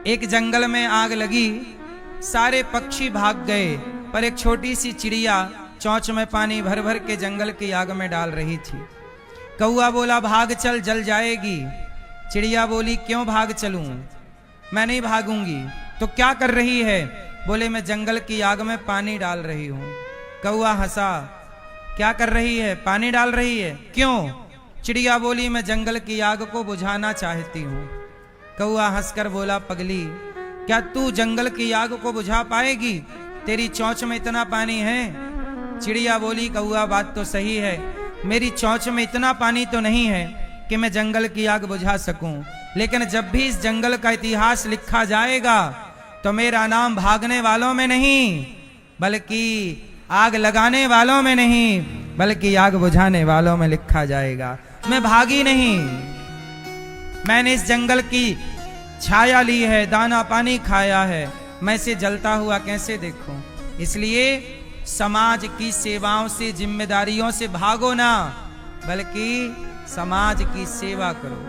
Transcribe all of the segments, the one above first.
एक जंगल में आग लगी, सारे पक्षी भाग गए, पर एक छोटी सी चिड़िया चोंच में पानी भर भर के जंगल की आग में डाल रही थी। कौआ बोला भाग चल, जल जाएगी। चिड़िया बोली क्यों भाग चलूं, मैं नहीं भागूंगी। तो क्या कर रही है? बोले मैं जंगल की आग में पानी डाल रही हूं। कौआ हंसा, क्या कर रही है? पानी डाल रही है, क्यों? चिड़िया बोली मैं जंगल की आग को बुझाना चाहती हूं। कौआ हंसकर बोला पगली, क्या तू जंगल की आग को बुझा पाएगी? तेरी चोंच में इतना पानी है। चिड़िया बोली कौआ बात तो सही है, मेरी चोंच में इतना पानी तो नहीं है कि मैं जंगल की आग बुझा सकूं, लेकिन जब भी इस जंगल का इतिहास लिखा जाएगा तो मेरा नाम भागने वालों में नहीं बल्कि आग लगाने वालों में नहीं बल्कि आग बुझाने वालों में लिखा जाएगा। मैं भागी नहीं, मैंने इस जंगल की छाया ली है, दाना पानी खाया है, मैं इसे जलता हुआ कैसे देखूं? इसलिए समाज की सेवाओं से, जिम्मेदारियों से भागो ना, बल्कि समाज की सेवा करो।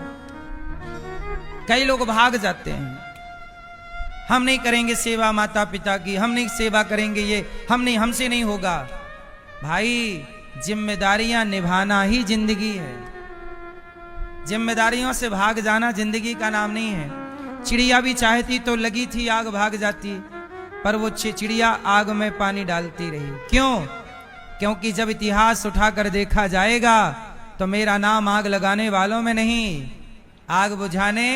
कई लोग भाग जाते हैं, हम नहीं करेंगे सेवा माता पिता की, हम नहीं सेवा करेंगे, ये हम नहीं, हमसे नहीं होगा। भाई जिम्मेदारियां निभाना ही जिंदगी है, जिम्मेदारियों से भाग जाना जिंदगी का नाम नहीं है। चिड़िया भी चाहती तो लगी थी आग, भाग जाती, पर वो चिड़िया आग में पानी डालती रही। क्यों? क्योंकि जब इतिहास उठाकर देखा जाएगा तो मेरा नाम आग लगाने वालों में नहीं, आग बुझाने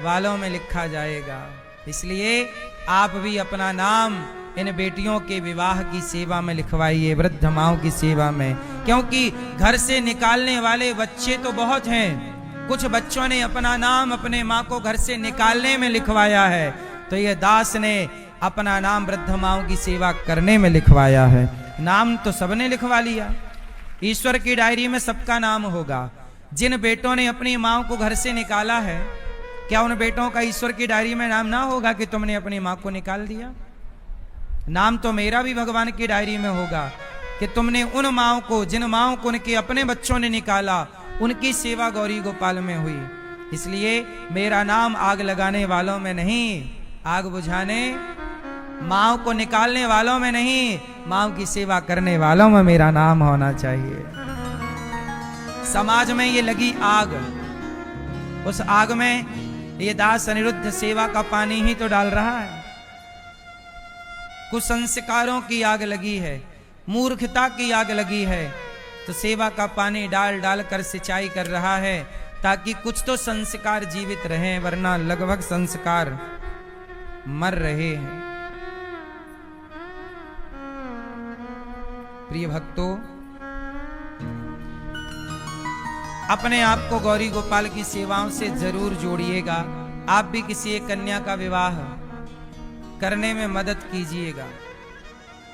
वालों में लिखा जाएगा। इसलिए आप भी अपना नाम इन बेटियों के विवाह की सेवा में लिखवाइए, वृद्ध माओं की सेवा में, क्योंकि घर से निकालने वाले बच्चे तो बहुत हैं। कुछ बच्चों ने अपना नाम अपने माँ को घर से निकालने में लिखवाया है, तो ये दास ने अपना नाम वृद्ध माओं की सेवा करने में लिखवाया है। नाम तो सबने लिखवा लिया, ईश्वर की डायरी में सबका नाम होगा। जिन बेटों ने अपनी माँ को घर से निकाला है, क्या उन बेटों का ईश्वर की डायरी में नाम ना होगा कि तुमने अपनी माँ को निकाल दिया? नाम तो मेरा भी भगवान की डायरी में होगा कि तुमने उन माँओं को, जिन माँओं को उनके अपने बच्चों ने निकाला, उनकी सेवा गौरी गोपाल में हुई। इसलिए मेरा नाम आग लगाने वालों में नहीं, आग बुझाने, माँओं को निकालने वालों में नहीं, माँओं की सेवा करने वालों में मेरा नाम होना चाहिए। समाज में ये लगी आग, उस आग में ये दास अनिरुद्ध सेवा का पानी ही तो डाल रहा है। कुसंस्कारों की आग लगी है, मूर्खता की आग लगी है, तो सेवा का पानी डाल डाल कर सिंचाई कर रहा है ताकि कुछ तो संस्कार जीवित रहें, वरना लगभग संस्कार मर रहे हैं। प्रिय भक्तों, अपने आप को गौरी गोपाल की सेवाओं से जरूर जोड़िएगा। आप भी किसी एक कन्या का विवाह करने में मदद कीजिएगा,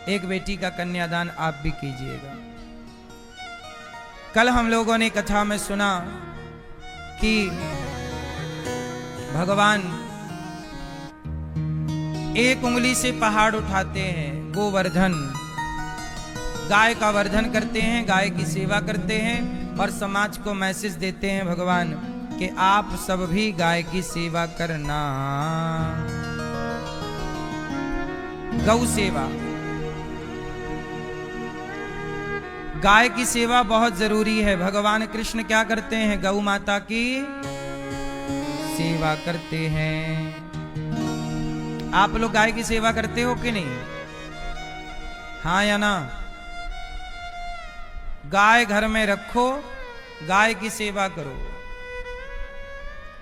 एक बेटी का कन्यादान आप भी कीजिएगा। कल हम लोगों ने कथा में सुना कि भगवान एक उंगली से पहाड़ उठाते हैं, गोवर्धन, गाय का वर्धन करते हैं, गाय की सेवा करते हैं और समाज को मैसेज देते हैं भगवान कि आप सब भी गाय की सेवा करना। गौ सेवा, गाय की सेवा बहुत जरूरी है। भगवान कृष्ण क्या करते हैं? गौ माता की सेवा करते हैं। आप लोग गाय की सेवा करते हो कि नहीं? हाँ या ना? गाय घर में रखो, गाय की सेवा करो,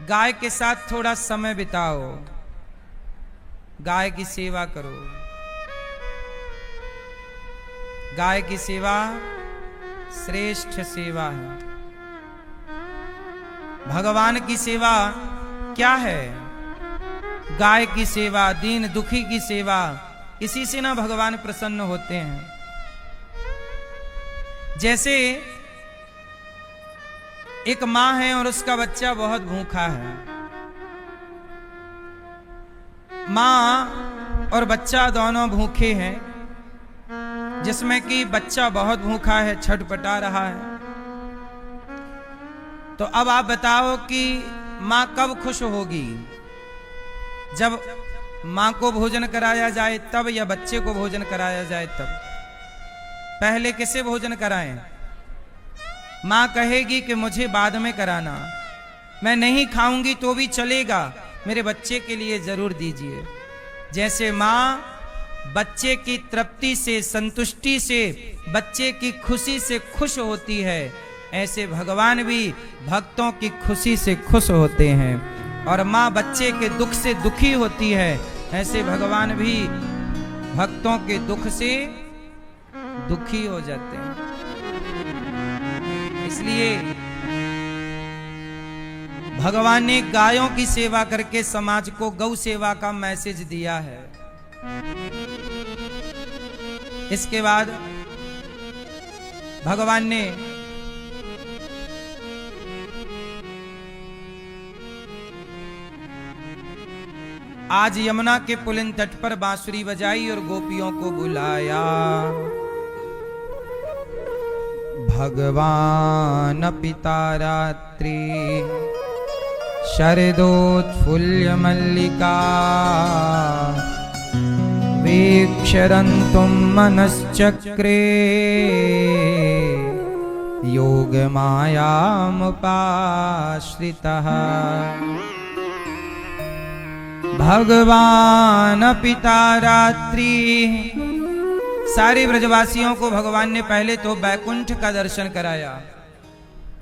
गाय के साथ थोड़ा समय बिताओ, गाय की सेवा करो। गाय की सेवा श्रेष्ठ सेवा है। भगवान की सेवा क्या है? गाय की सेवा, दीन दुखी की सेवा, इसी से ना भगवान प्रसन्न होते हैं। जैसे एक मां है और उसका बच्चा बहुत भूखा है। मां और बच्चा दोनों भूखे हैं, जिसमें कि बच्चा बहुत भूखा है, छटपटा रहा है। तो अब आप बताओ कि मां कब खुश होगी? जब माँ को भोजन कराया जाए तब, या बच्चे को भोजन कराया जाए तब? पहले किसे भोजन कराएं? माँ कहेगी कि मुझे बाद में कराना, मैं नहीं खाऊंगी तो भी चलेगा, मेरे बच्चे के लिए जरूर दीजिए। जैसे माँ बच्चे की तृप्ति से, संतुष्टि से, बच्चे की खुशी से खुश होती है, ऐसे भगवान भी भक्तों की खुशी से खुश होते हैं। और माँ बच्चे के दुख से दुखी होती है, ऐसे भगवान भी भक्तों के दुख से दुखी हो जाते हैं। इसलिए भगवान ने गायों की सेवा करके समाज को गौ सेवा का मैसेज दिया है। इसके बाद भगवान ने आज यमुना के पुलिन तट पर बांसुरी बजाई और गोपियों को बुलाया। भगवान पिता रात्रि शरदोत्फुल्य मल्लिका वीक्षरन्तुं मनश्चक्रे योगमायामुपाश्रितः। भगवान पिता रात्रि, सारे ब्रजवासियों को भगवान ने पहले तो बैकुंठ का दर्शन कराया,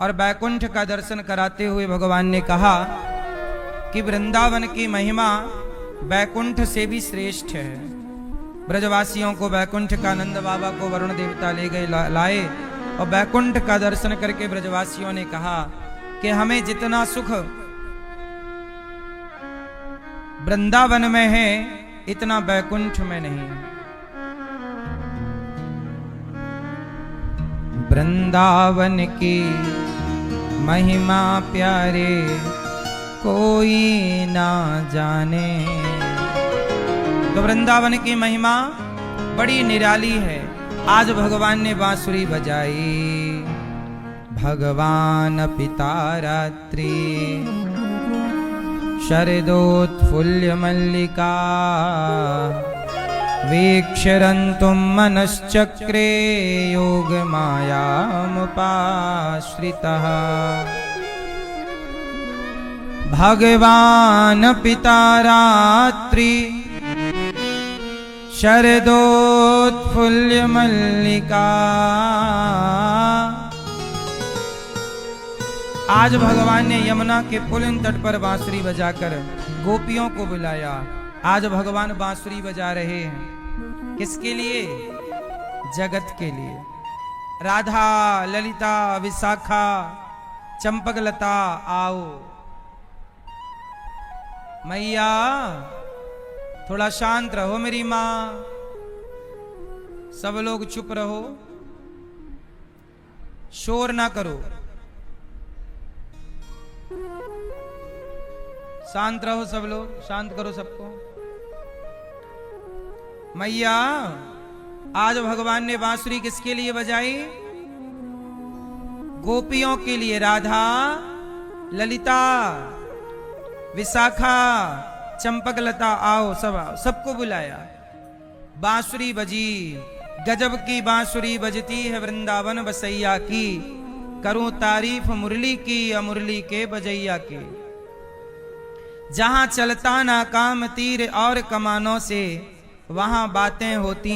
और बैकुंठ का दर्शन कराते हुए भगवान ने कहा कि वृंदावन की महिमा बैकुंठ से भी श्रेष्ठ है। ब्रजवासियों को बैकुंठ का, नंद बाबा को वरुण देवता ले गए, लाए, और बैकुंठ का दर्शन करके ब्रजवासियों ने कहा कि हमें जितना सुख वृंदावन में है इतना बैकुंठ में नहीं। वृंदावन की महिमा प्यारे कोई ना जाने। तो वृंदावन की महिमा बड़ी निराली है। आज भगवान ने बांसुरी बजाई। भगवान पिता रात्रि शरदोत्फुल्य मल्लिका वीक्षरन्तुं मनश्चक्रे योगमायामुपाश्रितः। भगवान पिता रात्रि शरदोत्फुल्य मल्लिका। आज भगवान ने यमुना के पुलिन तट पर बांसुरी बजाकर गोपियों को बुलाया। आज भगवान बांसुरी बजा रहे हैं, किसके लिए? जगत के लिए। राधा, ललिता, विशाखा, चंपकलता आओ। मैया थोड़ा शांत रहो मेरी माँ, सब लोग चुप रहो, शोर ना करो, शांत रहो सब लोग, शांत करो सबको। मैया आज भगवान ने बांसुरी किसके लिए बजाई? गोपियों के लिए। राधा, ललिता, विशाखा, चंपकलता आओ, सब आओ, सबको बुलाया। बांसुरी बजी, गजब की बांसुरी बजती है वृंदावन बसैया की। करूं तारीफ मुरली की, अमुरली के बजैया की। जहां चलता ना काम तीर और कमानों से, वहां बातें होती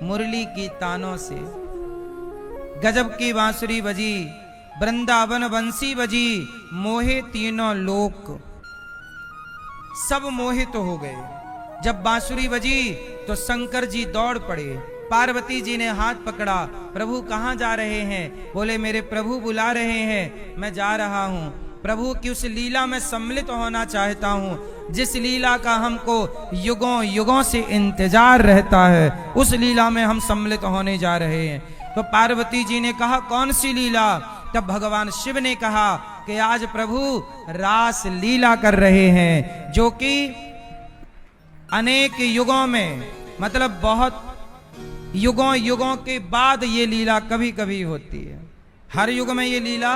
मुरली की तानों से। गजब की बांसुरी बजी, वृंदावन बंसी बजी, मोहे तीनों लोक, सब मोहित तो हो गए। जब बांसुरी बजी तो शंकर जी दौड़ पड़े। पार्वती जी ने हाथ पकड़ा, प्रभु कहाँ जा रहे हैं? बोले मेरे प्रभु बुला रहे हैं, मैं जा रहा हूँ। प्रभु की उस लीला में सम्मिलित होना चाहता हूँ जिस लीला का हमको युगों युगों से इंतजार रहता है, उस लीला में हम सम्मिलित होने जा रहे हैं। तो पार्वती जी ने कहा कौन सी लीला? तब भगवान शिव ने कहा कि आज प्रभु रास लीला कर रहे हैं, जो कि अनेक युगों में, मतलब बहुत युगों युगों के बाद ये लीला कभी कभी होती है, हर युग में ये लीला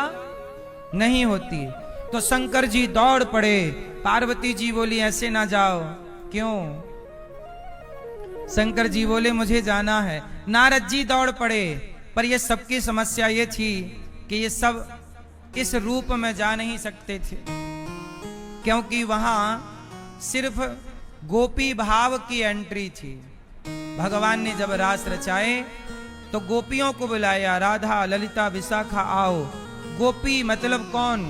नहीं होती। तो शंकर जी दौड़ पड़े पार्वती जी बोली ऐसे ना जाओ। क्यों? शंकर जी बोले मुझे जाना है। नारद जी दौड़ पड़े, पर ये सबकी समस्या ये थी कि ये सब इस रूप में जा नहीं सकते थे, क्योंकि वहां सिर्फ गोपी भाव की एंट्री थी। भगवान ने जब रास रचाए तो गोपियों को बुलाया, राधा ललिता विशाखा आओ। गोपी मतलब कौन?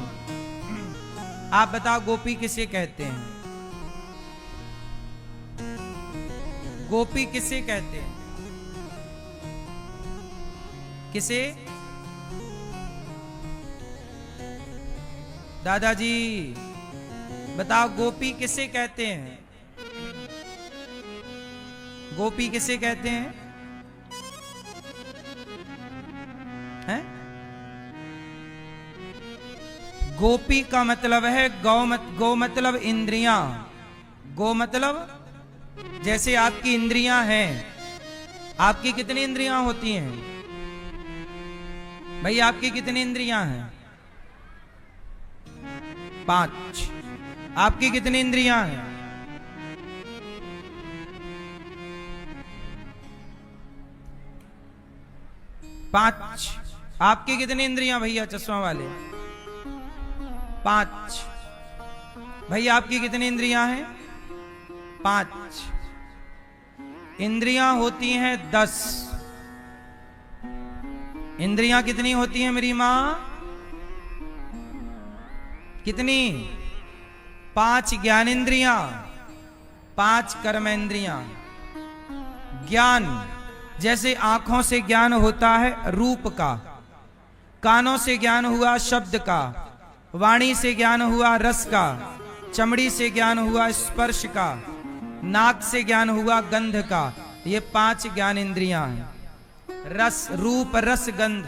आप बताओ गोपी किसे कहते हैं? गोपी किसे कहते हैं? किसे? दादाजी बताओ गोपी किसे कहते हैं? गोपी किसे कहते हैं? हैं? गोपी का मतलब है गौ मतलब इंद्रियां। गो मतलब जैसे आपकी इंद्रियां हैं। आपकी कितनी इंद्रियां होती हैं भाई? आपकी कितनी इंद्रियां हैं? 5। आपकी कितनी इंद्रियां हैं? 5। आपकी कितनी इंद्रियां भैया चश्मा वाले? 5। भैया आपकी कितनी इंद्रियां हैं? 5। इंद्रियां होती हैं 10। इंद्रियां कितनी होती हैं मेरी मां? कितनी? 5 ज्ञानेंद्रियां, 5 कर्मेंद्रियां। ज्ञान जैसे आंखों से ज्ञान होता है रूप का, कानों से ज्ञान हुआ शब्द का, वाणी से ज्ञान हुआ रस का, चमड़ी से ज्ञान हुआ स्पर्श का, नाक से ज्ञान हुआ गंध का। ये 5 ज्ञान इंद्रियां हैं। रस, रूप रस गंध,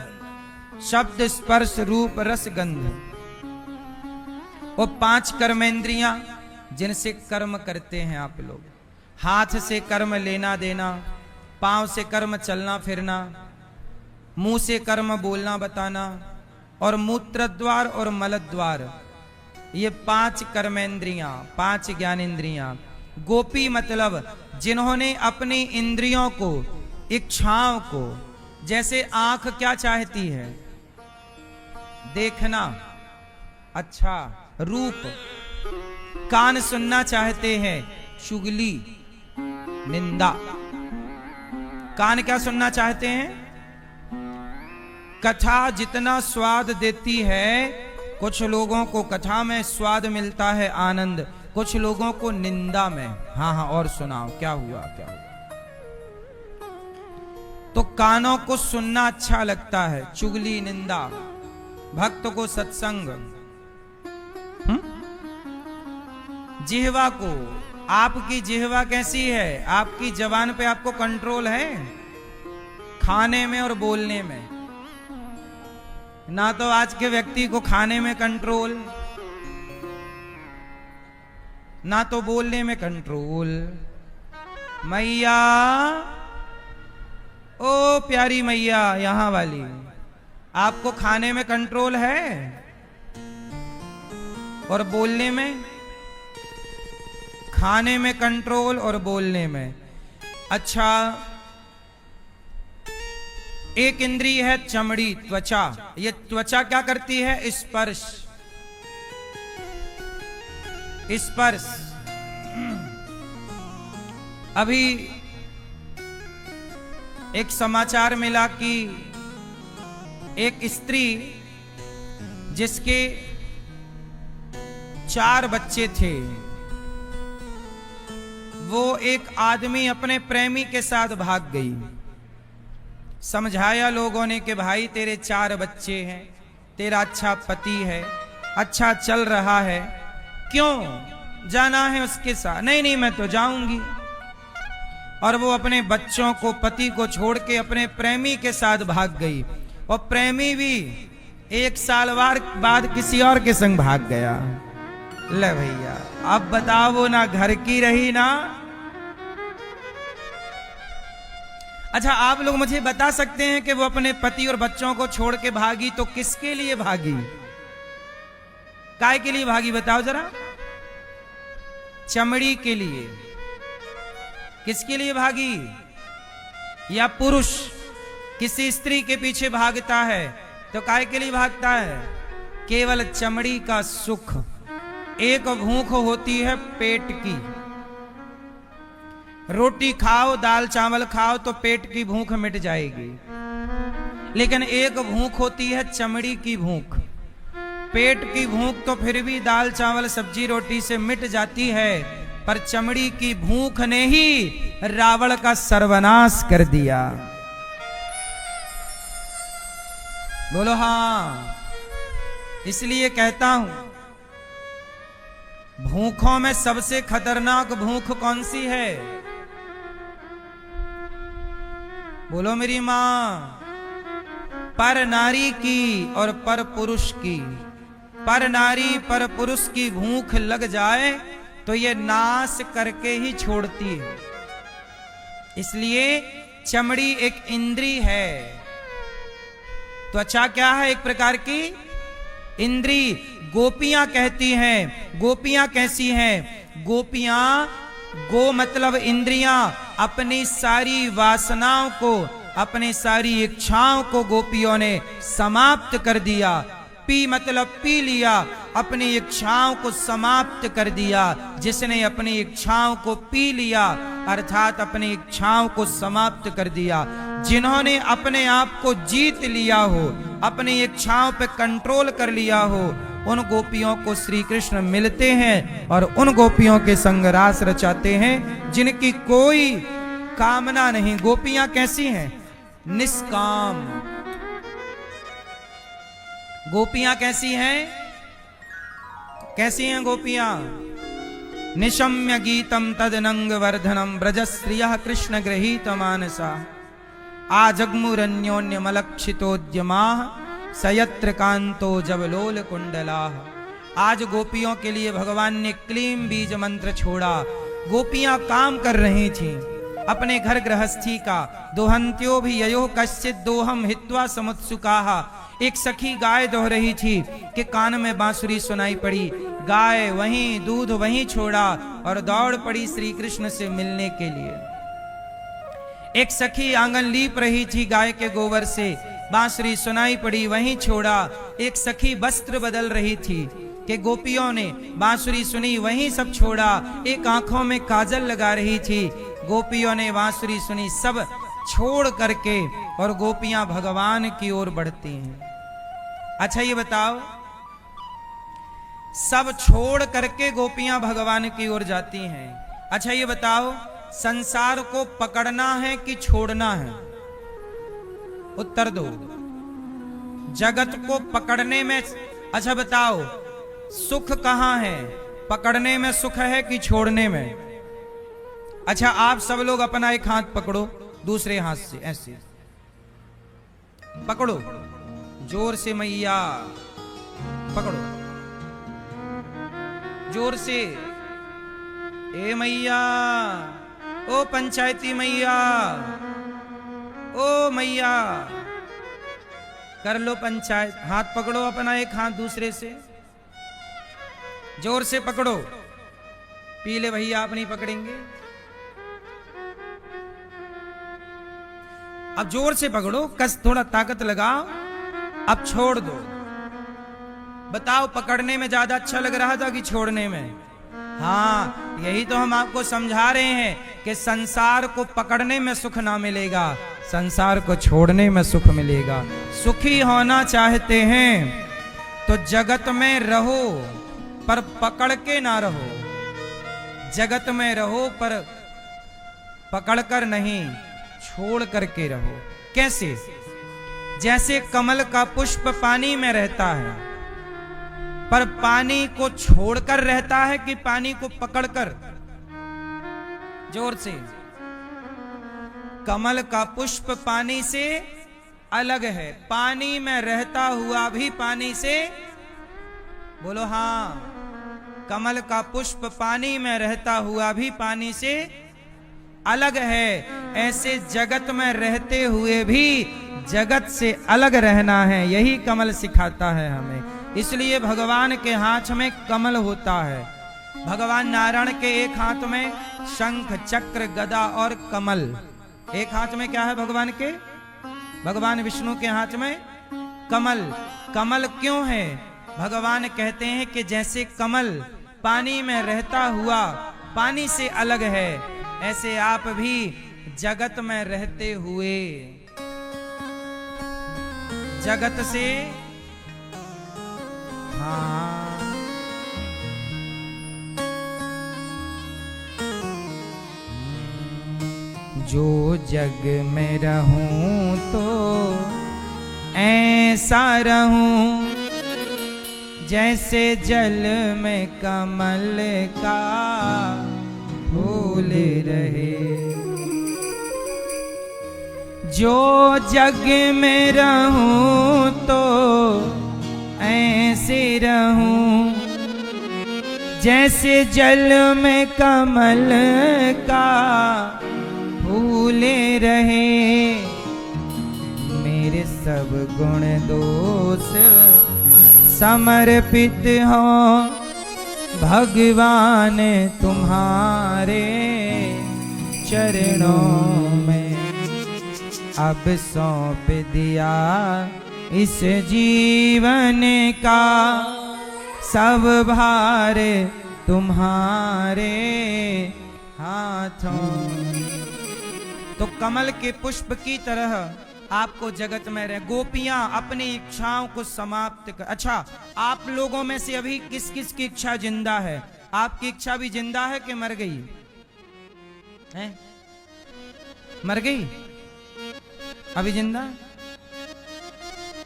शब्द स्पर्श रूप रस गंध। वो 5 कर्मेंद्रियां जिनसे कर्म करते हैं आप लोग। हाथ से कर्म लेना देना, पांव से कर्म चलना फिरना, मुंह से कर्म बोलना बताना, और मूत्र द्वार और मल द्वार। ये 5 कर्मेंद्रियां, 5 ज्ञानेंद्रियां। गोपी मतलब जिन्होंने अपनी इंद्रियों को, इच्छाओं को, जैसे आंख क्या चाहती है? देखना अच्छा रूप। कान सुनना चाहते हैं, चुगली निंदा। कान क्या सुनना चाहते हैं? कथा जितना स्वाद देती है, कुछ लोगों को कथा में स्वाद मिलता है आनंद, कुछ लोगों को निंदा में। हाँ हाँ और सुनाओ क्या हुआ क्या हुआ? तो कानों को सुनना अच्छा लगता है, चुगली निंदा। भक्त को सत्संग। जिह्वा को, आपकी जिह्वा कैसी है? आपकी जबान पे आपको कंट्रोल है? खाने में और बोलने में। ना तो आज के व्यक्ति को खाने में कंट्रोल, ना तो बोलने में कंट्रोल। मैया, ओ प्यारी मैया यहां वाली, आपको खाने में कंट्रोल है और बोलने में? खाने में कंट्रोल और बोलने में। अच्छा, एक इंद्रिय है चमड़ी, त्वचा। ये त्वचा क्या करती है? स्पर्श। स्पर्श। अभी एक समाचार मिला कि एक स्त्री जिसके 4 बच्चे थे, वो एक आदमी अपने प्रेमी के साथ भाग गई। समझाया लोगों ने कि भाई तेरे 4 बच्चे हैं, तेरा अच्छा पति है, अच्छा चल रहा है, क्यों जाना है उसके साथ? नहीं नहीं मैं तो जाऊंगी। और वो अपने बच्चों को, पति को छोड़ के अपने प्रेमी के साथ भाग गई। और प्रेमी भी 1 साल बाद किसी और के संग भाग गया। ले भैया अब बताओ, वो ना घर की रही ना। अच्छा आप लोग मुझे बता सकते हैं कि वो अपने पति और बच्चों को छोड़ के भागी तो किसके लिए भागी? काय के लिए भागी बताओ जरा। चमड़ी के लिए। किसके लिए भागी? या पुरुष किसी स्त्री के पीछे भागता है तो काय के लिए भागता है? केवल चमड़ी का सुख। एक भूख होती है पेट की। रोटी खाओ, दाल चावल खाओ तो पेट की भूख मिट जाएगी, लेकिन एक भूख होती है चमड़ी की भूख। पेट की भूख तो फिर भी दाल चावल सब्जी रोटी से मिट जाती है, पर चमड़ी की भूख ने ही रावण का सर्वनाश कर दिया। बोलो हाँ। इसलिए कहता हूं, भूखों में सबसे खतरनाक भूख कौन सी है? बोलो मेरी मां। पर नारी की और पर पुरुष की। पर नारी पर पुरुष की भूख लग जाए तो ये नाश करके ही छोड़ती है। इसलिए चमड़ी एक इंद्री है। त्वचा क्या है? एक प्रकार की इंद्री। गोपियां कहती हैं, गोपियां कैसी हैं? गोपियां, गो मतलब इंद्रियां, अपनी सारी वासनाओं को, अपनी सारी इच्छाओं को गोपियों ने समाप्त कर दिया। पी मतलब पी लिया, अपनी इच्छाओं को समाप्त कर दिया। जिसने अपनी इच्छाओं को पी लिया अर्थात अपनी इच्छाओं को समाप्त कर दिया, जिन्होंने अपने आप को जीत लिया हो, अपनी इच्छाओं पे कंट्रोल कर लिया हो, उन गोपियों को श्री कृष्ण मिलते हैं और उन गोपियों के संग रास रचाते हैं जिनकी कोई कामना नहीं। गोपियां कैसी हैं? निष्काम। गोपियां कैसी हैं? कैसी हैं गोपियां? निशम्य गीतम तदनंग वर्धनम ब्रजस्त्रियः कृष्ण गृहीत मानसा आजग्मुरन्योन्यमलक्षितोद्यमाः सयत्र कांतो जबलोल कुंडलाः। आज गोपियों के लिए भगवान ने क्लीम बीज मंत्र छोड़ा। गोपियां काम कर रही थीं अपने घर गृहस्थी का। दोहंत्यो भी ययो कश्चित दोहम हित्वा समुत्सुकाः। एक सखी गाय दोह रही थी कि कान में बांसुरी सुनाई पड़ी। गाय वहीं, दूध वहीं छोड़ा और दौड़ पड़ी श्री कृष्ण से मिलने के लिए। एक सखी आंगन लीप रही थी गाय के गोबर से, बांसुरी सुनाई पड़ी, वहीं छोड़ा। एक सखी वस्त्र बदल रही थी कि गोपियों ने बांसुरी सुनी, वहीं सब छोड़ा। एक आंखों में काजल लगा रही थी, गोपियों ने बांसुरी सुनी, सब छोड़ करके और गोपियां भगवान की ओर बढ़ती हैं। अच्छा ये बताओ, सब छोड़ करके गोपियां भगवान की ओर जाती हैं। अच्छा ये बताओ, संसार को पकड़ना है कि छोड़ना है? उत्तर दो। जगत को पकड़ने में, अच्छा बताओ, सुख कहां है? पकड़ने में सुख है कि छोड़ने में? अच्छा आप सब लोग अपना एक हाथ पकड़ो, दूसरे हाथ से ऐसे पकड़ो, जोर से मैया पकड़ो, जोर से। ए मैया, ओ पंचायती मैया, ओ मैया, कर लो पंचायत। हाथ पकड़ो अपना एक हाथ दूसरे से, जोर से पकड़ो। पीले भैया आप नहीं पकड़ेंगे। अब जोर से पकड़ो, कस, थोड़ा ताकत लगाओ, अब छोड़ दो। बताओ पकड़ने में ज्यादा अच्छा लग रहा था कि छोड़ने में? हाँ, यही तो हम आपको समझा रहे हैं कि संसार को पकड़ने में सुख ना मिलेगा, संसार को छोड़ने में सुख मिलेगा। सुखी होना चाहते हैं तो जगत में रहो पर पकड़ के ना रहो। जगत में रहो पर पकड़कर नहीं, छोड़ करके रहो। कैसे? जैसे कमल का पुष्प पानी में रहता है पर पानी को छोड़कर रहता है कि पानी को पकड़कर? जोर से। कमल का पुष्प पानी से अलग है, पानी में रहता हुआ भी पानी से, बोलो हाँ, कमल का पुष्प पानी में रहता हुआ भी पानी से अलग है। ऐसे जगत में रहते हुए भी जगत से अलग रहना है, यही कमल सिखाता है हमें। इसलिए भगवान के हाथ में कमल होता है। भगवान नारायण के एक हाथ में शंख चक्र गदा और कमल। एक हाथ में क्या है भगवान के? भगवान विष्णु के हाथ में कमल। कमल क्यों है? भगवान कहते हैं कि जैसे कमल पानी में रहता हुआ पानी से अलग है, ऐसे आप भी जगत में रहते हुए जगत से जो जग में रहूं तो ऐसा रहूं जैसे जल में कमल का फूल रहे। जो जग में रहूं तो ऐसे रहूं जैसे जल में कमल का फूल रहे। मेरे सब गुण दोष समर्पित हो भगवान तुम्हारे चरणों में। अब सौंप दिया इस जीवन का सब भार तुम्हारे हाथों। तो कमल के पुष्प की तरह आपको जगत में रह। गोपियां अपनी इच्छाओं को समाप्त कर। अच्छा, आप लोगों में से अभी किस किस की इच्छा जिंदा है? आपकी इच्छा भी जिंदा है कि मर गई है? मर गई? अभी जिंदा?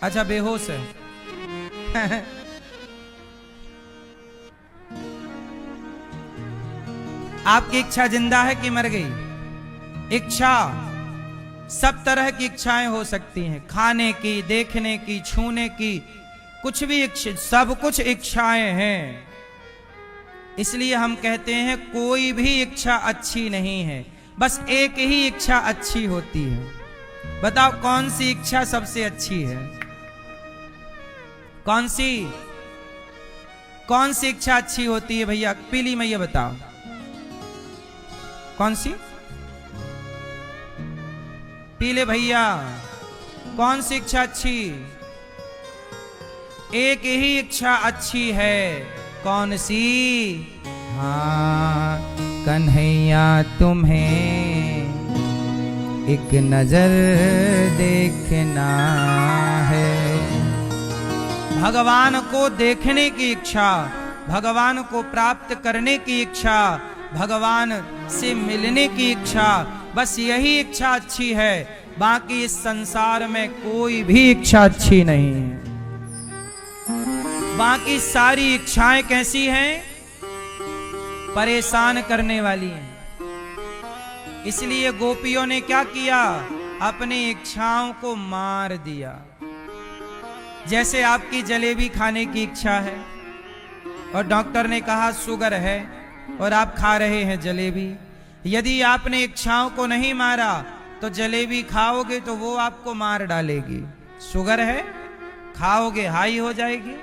अच्छा, बेहोश है। आपकी इच्छा जिंदा है कि मर गई? इच्छा सब तरह की इच्छाएं हो सकती हैं, खाने की, देखने की, छूने की, कुछ भी इच्छा, सब कुछ इच्छाएं हैं। इसलिए हम कहते हैं कोई भी इच्छा अच्छी नहीं है, बस एक ही इच्छा अच्छी होती है। बताओ कौन सी इच्छा सबसे अच्छी है? कौन सी इच्छा अच्छी होती है भैया? पीली मैया बताओ कौन सी? पीले भैया कौन सी इच्छा अच्छी? एक ही इच्छा अच्छी है। कौन सी? हाँ, कन्हैया तुम्हें एक नजर देखना है। भगवान को देखने की इच्छा, भगवान को प्राप्त करने की इच्छा, भगवान से मिलने की इच्छा, बस यही इच्छा अच्छी है। बाकी इस संसार में कोई भी इच्छा अच्छी नहीं है। बाकी सारी इच्छाएं कैसी हैं? परेशान करने वाली हैं। इसलिए गोपियों ने क्या किया? अपनी इच्छाओं को मार दिया। जैसे आपकी जलेबी खाने की इच्छा है और डॉक्टर ने कहा शुगर है और आप खा रहे हैं जलेबी। यदि आपने इच्छाओं को नहीं मारा तो जलेबी खाओगे तो वो आपको मार डालेगी। शुगर है, खाओगे हाई हो जाएगी।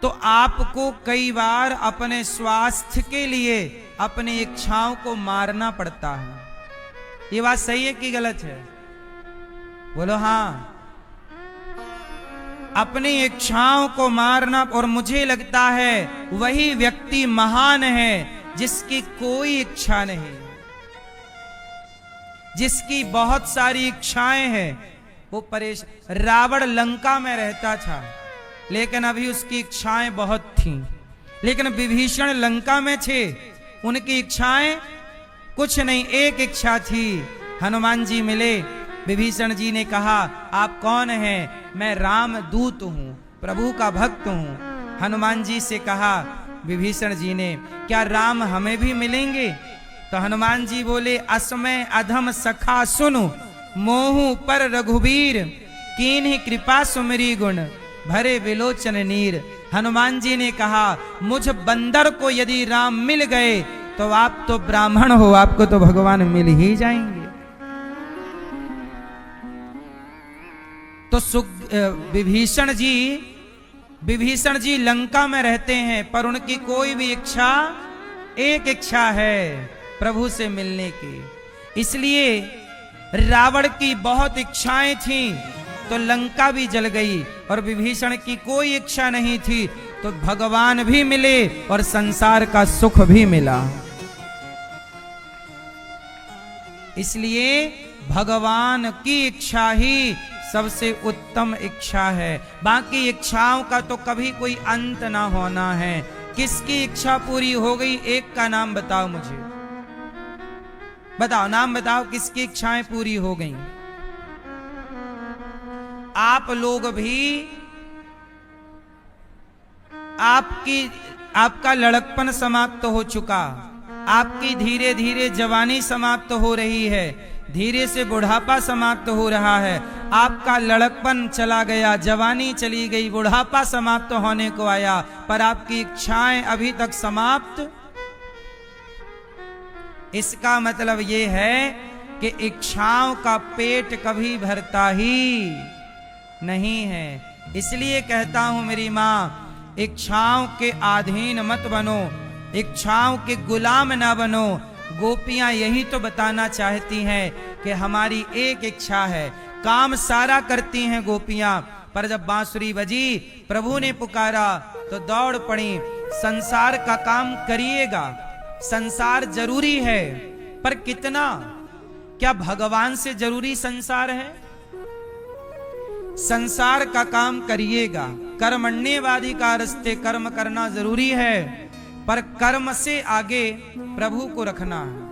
तो आपको कई बार अपने स्वास्थ्य के लिए अपनी इच्छाओं को मारना पड़ता है। ये बात सही है कि गलत है? बोलो हाँ। अपनी इच्छाओं को मारना, और मुझे लगता है वही व्यक्ति महान है जिसकी कोई इच्छा नहीं, जिसकी बहुत सारी इच्छाएं हैं। वो रावण लंका में रहता था लेकिन अभी उसकी इच्छाएं बहुत थीं। लेकिन विभीषण लंका में थे, उनकी इच्छाएं कुछ नहीं, एक इच्छा थी। हनुमान जी मिले, विभीषण जी ने कहा आप कौन हैं? मैं राम दूत हूं, प्रभु का भक्त हूं। हनुमान जी से कहा विभीषण जी ने, क्या राम हमें भी मिलेंगे? तो हनुमान जी बोले, असमय अधम सखा सुनु, मोहु पर रघुबीर, कीन्हि कृपा सुमरी गुण, भरे विलोचन नीर। हनुमान जी ने कहा मुझ बंदर को यदि राम मिल गए तो आप तो ब्राह्मण हो, आपको तो भगवान मिल ही जाएंगे। तो विभीषण जी विभीषण जी लंका में रहते हैं, पर उनकी कोई भी इच्छा, एक इच्छा है प्रभु से मिलने की। इसलिए रावण की बहुत इच्छाएं थीं, तो लंका भी जल गई, और विभीषण की कोई इच्छा नहीं थी, तो भगवान भी मिले और संसार का सुख भी मिला। इसलिए भगवान की इच्छा ही सबसे उत्तम इच्छा है। बाकी इच्छाओं का तो कभी कोई अंत ना होना है। किसकी इच्छा पूरी हो गई, एक का नाम बताओ मुझे, बताओ, नाम बताओ, किसकी इच्छाएं पूरी हो गई? आप लोग भी, आपका लड़कपन समाप्त हो चुका, आपकी धीरे धीरे जवानी समाप्त हो रही है, धीरे से बुढ़ापा समाप्त हो रहा है। आपका लड़कपन चला गया, जवानी चली गई, बुढ़ापा समाप्त होने को आया, पर आपकी इच्छाएं अभी तक समाप्त। इसका मतलब ये है कि इच्छाओं का पेट कभी भरता ही नहीं है। इसलिए कहता हूं मेरी मां, इच्छाओं के अधीन मत बनो, इच्छाओं के गुलाम ना बनो। गोपियां यही तो बताना चाहती हैं कि हमारी एक इच्छा है। काम सारा करती हैं गोपियां, पर जब बांसुरी बजी, प्रभु ने पुकारा तो दौड़ पड़ी। संसार का काम करिएगा, संसार जरूरी है, पर कितना? क्या भगवान से जरूरी संसार है? संसार का काम करिएगा, कर्मण्येवाधिकारस्ते, कर्म करना जरूरी है, पर कर्म से आगे प्रभु को रखना है।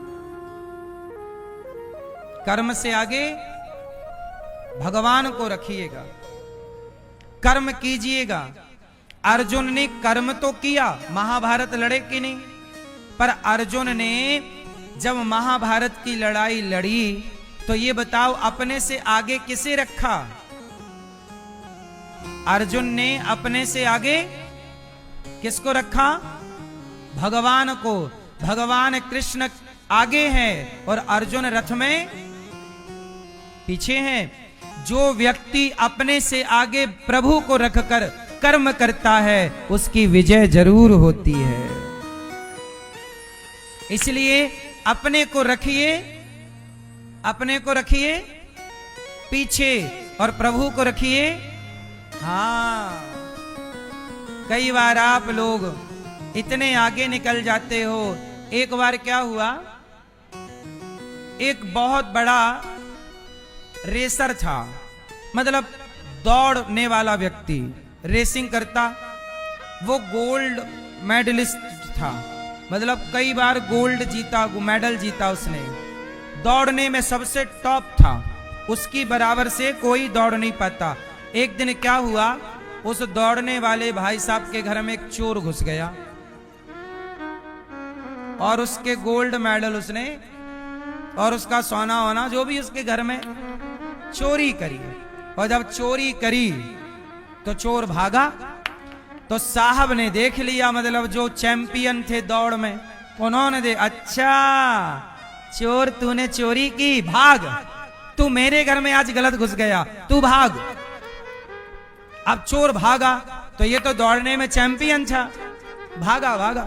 कर्म से आगे भगवान को रखिएगा, कर्म कीजिएगा। अर्जुन ने कर्म तो किया, महाभारत लड़े कि नहीं? पर अर्जुन ने जब महाभारत की लड़ाई लड़ी, तो ये बताओ अपने से आगे किसे रखा? अर्जुन ने अपने से आगे किसको रखा? भगवान को। भगवान कृष्ण आगे हैं और अर्जुन रथ में पीछे हैं। जो व्यक्ति अपने से आगे प्रभु को रखकर कर्म करता है, उसकी विजय जरूर होती है। इसलिए अपने को रखिए, अपने को रखिए पीछे, और प्रभु को रखिए। हाँ, कई बार आप लोग इतने आगे निकल जाते हो। एक बार क्या हुआ, एक बहुत बड़ा रेसर था, मतलब दौड़ने वाला व्यक्ति, रेसिंग करता, वो गोल्ड मेडलिस्ट था, मतलब कई बार गोल्ड जीता, मेडल जीता उसने, दौड़ने में सबसे टॉप था, उसकी बराबर से कोई दौड़ नहीं पाता। एक दिन क्या हुआ, उस दौड़ने वाले भाई साहब के घर में एक चोर घुस गया और उसके गोल्ड मेडल उसने और उसका सोना वोना जो भी उसके घर में चोरी करी। और जब चोरी करी तो चोर भागा, तो साहब ने देख लिया, मतलब जो चैंपियन थे दौड़ में, उन्होंने दे, अच्छा चोर तूने चोरी की, भाग, तू मेरे घर में आज गलत घुस गया, तू भाग। अब चोर भागा, तो ये तो दौड़ने में चैंपियन था, भागा भागा,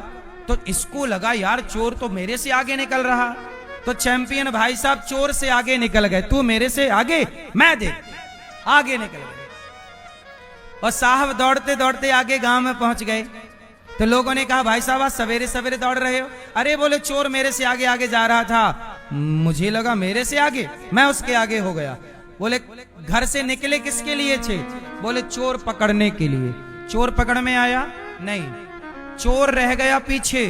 तो इसको लगा यार चोर तो मेरे से आगे निकल रहा, तो चैंपियन भाई साहब चोर से आगे निकल गए, तू मेरे से आगे, मैं देख, आगे निकल गए। और साहब दौड़ते दौड़ते आगे गांव में पहुंच गए, तो लोगों ने कहा भाई साहब आज सवेरे सवेरे दौड़ रहे हो? अरे बोले चोर मेरे से आगे आगे जा रहा था, मुझे लगा मेरे से आगे, मैं उसके आगे हो गया। बोले घर से निकले किसके लिए थे? बोले चोर पकड़ने के लिए। चोर पकड़ में आया? नहीं, चोर रह गया पीछे,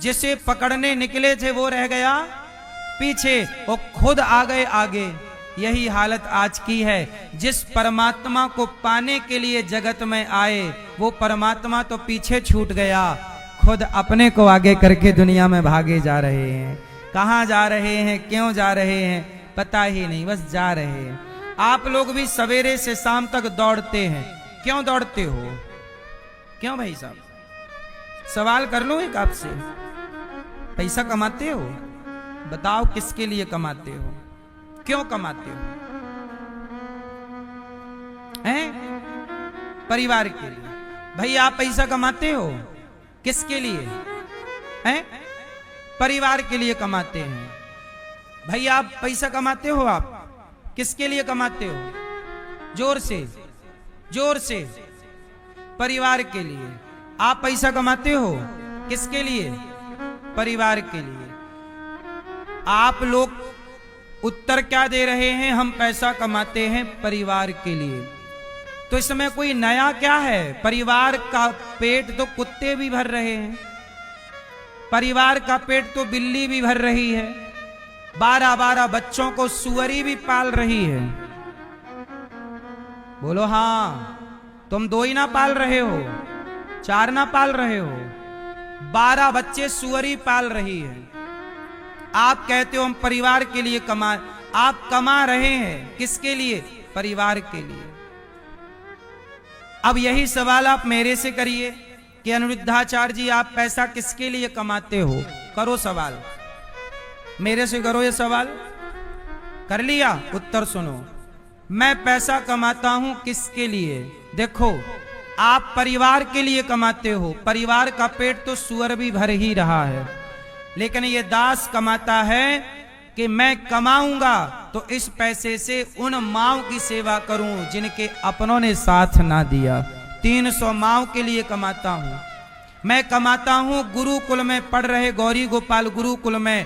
जिसे पकड़ने निकले थे वो रह गया पीछे, और खुद आ गए आगे। यही हालत आज की है। जिस परमात्मा को पाने के लिए जगत में आए, वो परमात्मा तो पीछे छूट गया, खुद अपने को आगे करके दुनिया में भागे जा रहे हैं। कहाँ जा रहे हैं, क्यों जा रहे हैं, पता ही नहीं, बस जा रहे हैं। आप लोग भी सवेरे से शाम तक दौड़ते हैं, क्यों दौड़ते हो? क्यों भाई साहब? सवाल कर लो एक आपसे, पैसा कमाते हो? बताओ किसके लिए कमाते हो, क्यों कमाते हो? हैं? परिवार के लिए। भाई आप पैसा कमाते हो किसके लिए हैं? परिवार के लिए कमाते हैं। भाई आप पैसा कमाते हो, आप किसके लिए कमाते हो? जोर से, जोर से। परिवार के लिए। आप पैसा कमाते हो किसके लिए? परिवार के लिए। आप लोग उत्तर क्या दे रहे हैं? हम पैसा कमाते हैं परिवार के लिए। तो इसमें कोई नया क्या है? परिवार का पेट तो कुत्ते भी भर रहे हैं, परिवार का पेट तो बिल्ली भी भर रही है, 12-12 बच्चों को सुअरी भी पाल रही है। बोलो हाँ, तुम 2 ही ना पाल रहे हो, 4 ना पाल रहे हो, 12 बच्चे सुअरी पाल रही है। आप कहते हो हम परिवार के लिए आप कमा रहे हैं किसके लिए? परिवार के लिए। अब यही सवाल आप मेरे से करिए कि अनिरुद्धाचार्य जी आप पैसा किसके लिए कमाते हो? करो सवाल, मेरे से करो ये सवाल। कर लिया? उत्तर सुनो। मैं पैसा कमाता हूं किसके लिए? देखो, आप परिवार के लिए कमाते हो, परिवार का पेट तो सुअर भी भर ही रहा है, लेकिन ये दास कमाता है कि मैं कमाऊंगा तो इस पैसे से उन माओं की सेवा करूं जिनके अपनों ने साथ ना दिया। 300 माओं के लिए कमाता हूं। मैं कमाता हूं गुरुकुल में पढ़ रहे, गौरी गोपाल गुरुकुल में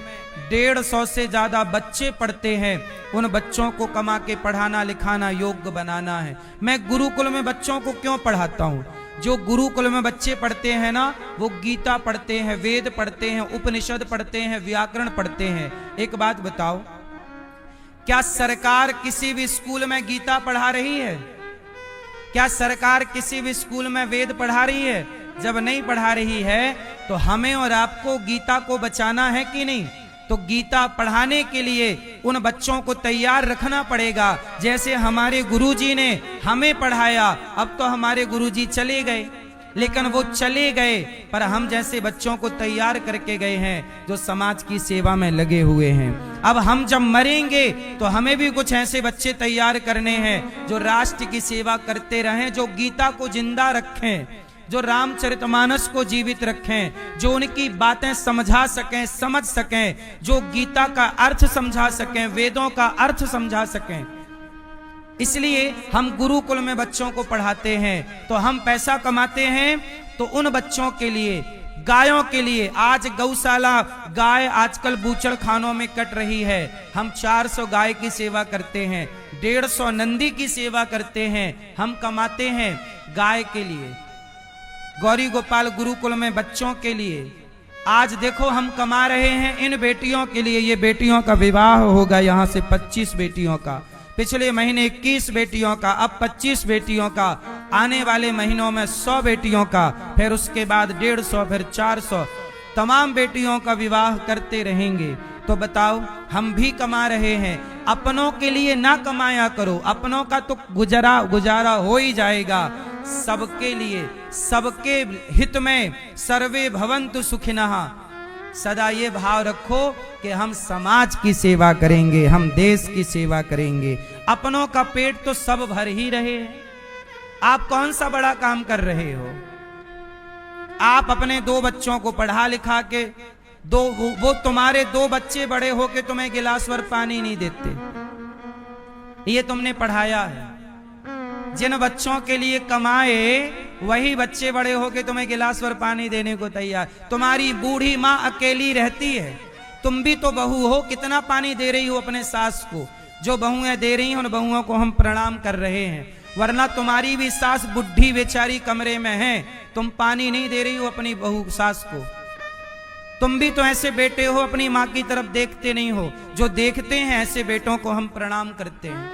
150 से ज्यादा बच्चे पढ़ते हैं। उन बच्चों को कमा के पढ़ाना लिखाना योग्य बनाना है। मैं गुरुकुल में बच्चों को क्यों पढ़ाता हूं? जो गुरुकुल में बच्चे पढ़ते हैं ना, वो गीता पढ़ते हैं, वेद पढ़ते हैं, उपनिषद पढ़ते हैं, व्याकरण पढ़ते हैं। एक बात बताओ, क्या सरकार किसी भी स्कूल में गीता पढ़ा रही है? क्या सरकार किसी भी स्कूल में वेद पढ़ा रही है? जब नहीं पढ़ा रही है तो हमें और आपको गीता को बचाना है कि नहीं? तो गीता पढ़ाने के लिए उन बच्चों को तैयार रखना पड़ेगा। जैसे हमारे गुरुजी ने हमें पढ़ाया, अब तो हमारे गुरुजी चले गए, लेकिन वो चले गए पर हम जैसे बच्चों को तैयार करके गए हैं जो समाज की सेवा में लगे हुए हैं। अब हम जब मरेंगे तो हमें भी कुछ ऐसे बच्चे तैयार करने हैं जो राष्ट्र की सेवा करते रहें, जो गीता को जिंदा रखें, जो रामचरितमानस को जीवित रखें, जो उनकी बातें समझा सकें, समझ सकें, जो गीता का अर्थ समझा सकें, वेदों का अर्थ समझा सकें। इसलिए हम गुरुकुल में बच्चों को पढ़ाते हैं। तो हम पैसा कमाते हैं तो उन बच्चों के लिए, गायों के लिए। आज गौशाला, गाय आजकल बूचड़ खानों में कट रही है। हम 400 गाय की सेवा करते हैं, 150 नंदी की सेवा करते हैं। हम कमाते हैं गाय के लिए, गौरी गोपाल गुरुकुल में बच्चों के लिए। आज देखो हम कमा रहे हैं इन बेटियों के लिए। ये बेटियों का विवाह होगा, यहाँ से 25 बेटियों का, पिछले महीने 21 बेटियों का, अब 25 बेटियों का, आने वाले महीनों में 100 बेटियों का, फिर उसके बाद 150, फिर 400, तमाम बेटियों का विवाह करते रहेंगे। तो बताओ, हम भी कमा रहे हैं। अपनों के लिए ना कमाया करो, अपनों का तो गुजारा हो ही जाएगा। सबके लिए, सबके हित में, सर्वे भवन्तु सुखिनः, सदा ये भाव रखो कि हम समाज की सेवा करेंगे, हम देश की सेवा करेंगे। अपनों का पेट तो सब भर ही रहे हैं। आप कौन सा बड़ा काम कर रहे हो? आप अपने 2 बच्चों को पढ़ा लिखा के वो तुम्हारे 2 बच्चे बड़े होके तुम्हें गिलास भर पानी नहीं देते, ये तुमने पढ़ाया है। जिन बच्चों के लिए कमाए वही बच्चे बड़े होके तुम्हें गिलास भर पानी देने को तैयार। तुम्हारी बूढ़ी माँ अकेली रहती है, तुम भी तो बहू हो, कितना पानी दे रही हो अपने सास को? जो बहुएं दे रही हैं उन बहुओं को हम प्रणाम कर रहे हैं, वरना तुम्हारी भी सास बुढ़ी बेचारी कमरे में है, तुम पानी नहीं दे रही हो अपनी बहू सास को। तुम भी तो ऐसे बेटे हो, अपनी माँ की तरफ देखते नहीं हो। जो देखते हैं ऐसे बेटों को हम प्रणाम करते हैं,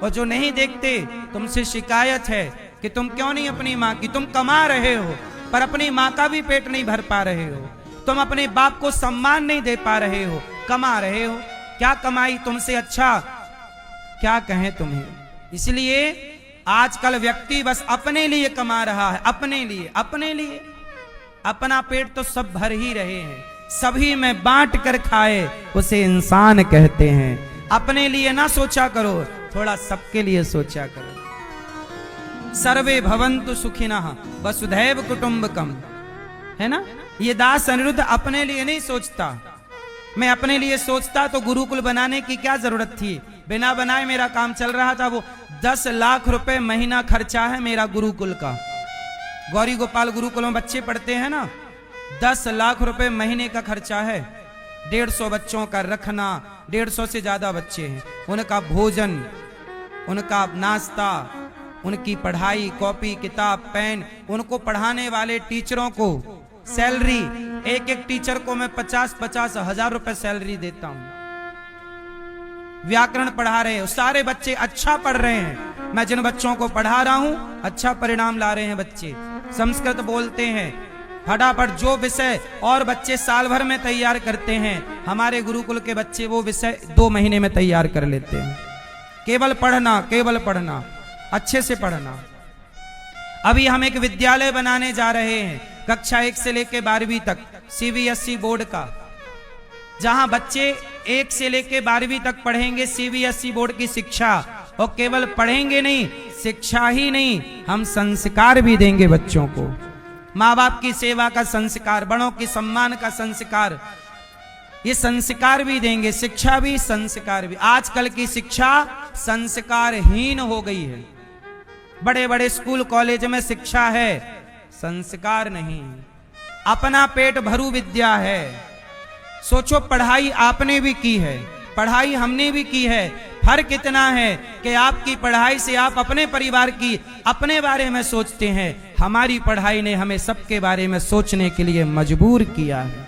और जो नहीं देखते तुमसे शिकायत है कि तुम क्यों नहीं अपनी माँ की, तुम कमा रहे हो पर अपनी माँ का भी पेट नहीं भर पा रहे हो, तुम अपने बाप को सम्मान नहीं दे पा रहे हो, कमा रहे हो। क्या कमाई तुमसे अच्छा क्या कहें तुम्हें? इसलिए आजकल व्यक्ति बस अपने लिए कमा रहा है, अपने लिए, अपने लिए। अपना पेट तो सब भर ही रहे हैं, सभी में बांट कर खाए उसे इंसान कहते हैं। अपने लिए ना सोचा करो, थोड़ा सबके लिए सोचा करो। सर्वे भवन्तु सुखिनः वसुधैव कुटुम्बकम। है ना, ये दास अनिरुद्ध अपने लिए नहीं सोचता। मैं अपने लिए सोचता तो गुरुकुल बनाने की क्या जरूरत थी, बिना बनाए मेरा काम चल रहा था। वो 10 लाख रुपए महीना खर्चा है मेरा गुरुकुल का। गौरी गोपाल गुरुकुल में बच्चे पढ़ते हैं ना, 10 लाख रुपए महीने का खर्चा है। 150 बच्चों का रखना, 150 से ज्यादा बच्चे हैं, उनका भोजन, उनका नाश्ता, उनकी पढ़ाई, कॉपी किताब पेन, उनको पढ़ाने वाले टीचरों को सैलरी, एक एक टीचर को मैं 50-50 हजार रुपए सैलरी देता हूं। व्याकरण पढ़ा रहे हैं, सारे बच्चे अच्छा पढ़ रहे हैं। मैं जिन बच्चों को पढ़ा रहा हूं अच्छा परिणाम ला रहे हैं बच्चे। संस्कृत बोलते हैं फटाफट, जो विषय और बच्चे साल भर में तैयार करते हैं, हमारे गुरुकुल के बच्चे वो विषय 2 महीने में तैयार कर लेते हैं। केवल पढ़ना, केवल पढ़ना, अच्छे से पढ़ना। अभी हम एक विद्यालय बनाने जा रहे हैं, कक्षा 1 से लेकर 12वीं तक, CBSE बोर्ड का, जहां बच्चे 1 से लेकर 12वीं तक पढ़ेंगे CBSE बोर्ड की शिक्षा। और केवल पढ़ेंगे नहीं, शिक्षा ही नहीं, हम संस्कार भी देंगे बच्चों को। माँ बाप की सेवा का संस्कार, बड़ों की सम्मान का संस्कार, ये संस्कार भी देंगे, शिक्षा भी संस्कार भी। आजकल की शिक्षा संस्कारहीन हो गई है। बड़े बड़े स्कूल कॉलेज में शिक्षा है, संस्कार नहीं। अपना पेट भरू विद्या है। सोचो, पढ़ाई आपने भी की है, पढ़ाई हमने भी की है। फर्क इतना है कि आपकी पढ़ाई से आप अपने परिवार की, अपने बारे में सोचते हैं। हमारी पढ़ाई ने हमें सबके बारे में सोचने के लिए मजबूर किया है।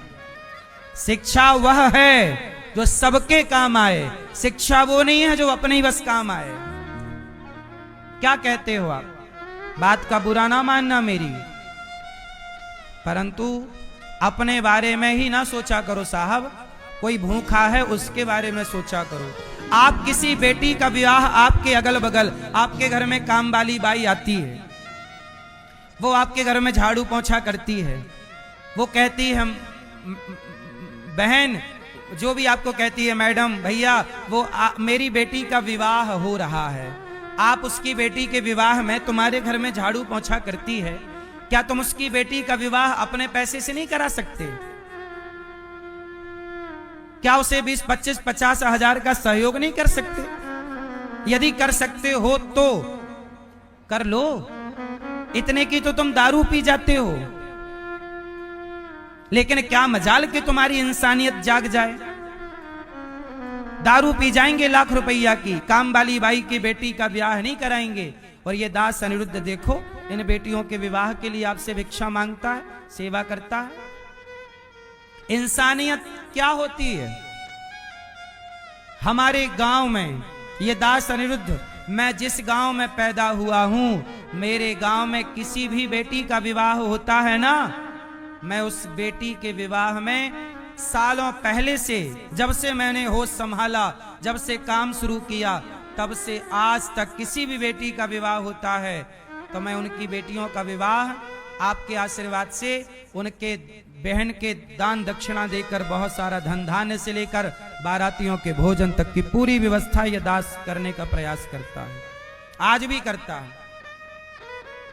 शिक्षा वह है जो सबके काम आए, शिक्षा वो नहीं है जो अपने ही बस काम आए। क्या कहते हो आप? बात का बुरा ना मानना मेरी, परंतु अपने बारे में ही ना सोचा करो साहब। कोई भूखा है उसके बारे में सोचा करो। आप किसी बेटी का विवाह, आपके अगल बगल, आपके घर में काम वाली बाई आती है, वो आपके घर में झाड़ू पोंछा करती है, वो कहती है बहन, जो भी आपको कहती है मैडम, भैया, वो मेरी बेटी का विवाह हो रहा है। आप उसकी बेटी के विवाह में तुम्हारे घर में झाड़ू पोंछा करती है, क्या तुम उसकी बेटी का विवाह अपने पैसे से नहीं करा सकते? क्या उसे 20-25-50 हजार का सहयोग नहीं कर सकते? यदि कर सकते हो तो कर लो। इतने की तो तुम दारू पी जाते हो, लेकिन क्या मजाल कि तुम्हारी इंसानियत जाग जाए। दारू पी जाएंगे लाख रुपया की, काम वाली बाई की बेटी का ब्याह नहीं कराएंगे। और ये दास अनिरुद्ध देखो, इन बेटियों के विवाह के लिए आपसे भिक्षा मांगता है, सेवा करता है। इंसानियत क्या होती है? हमारे गांव में ये दास अनिरुद्ध, मैं जिस गांव में पैदा हुआ हूं, मेरे गांव में किसी भी बेटी का विवाह होता है ना, मैं उस बेटी के विवाह में सालों पहले से, जब से मैंने होश संभाला, जब से काम शुरू किया, तब से आज तक किसी भी बेटी का विवाह होता है तो मैं उनकी बेटियों का विवाह आपके आशीर्वाद से, उनके बहन के दान दक्षिणा देकर, बहुत सारा धन धान्य से लेकर बारातियों के भोजन तक की पूरी व्यवस्था यह दास करने का प्रयास करता है। आज भी करता है।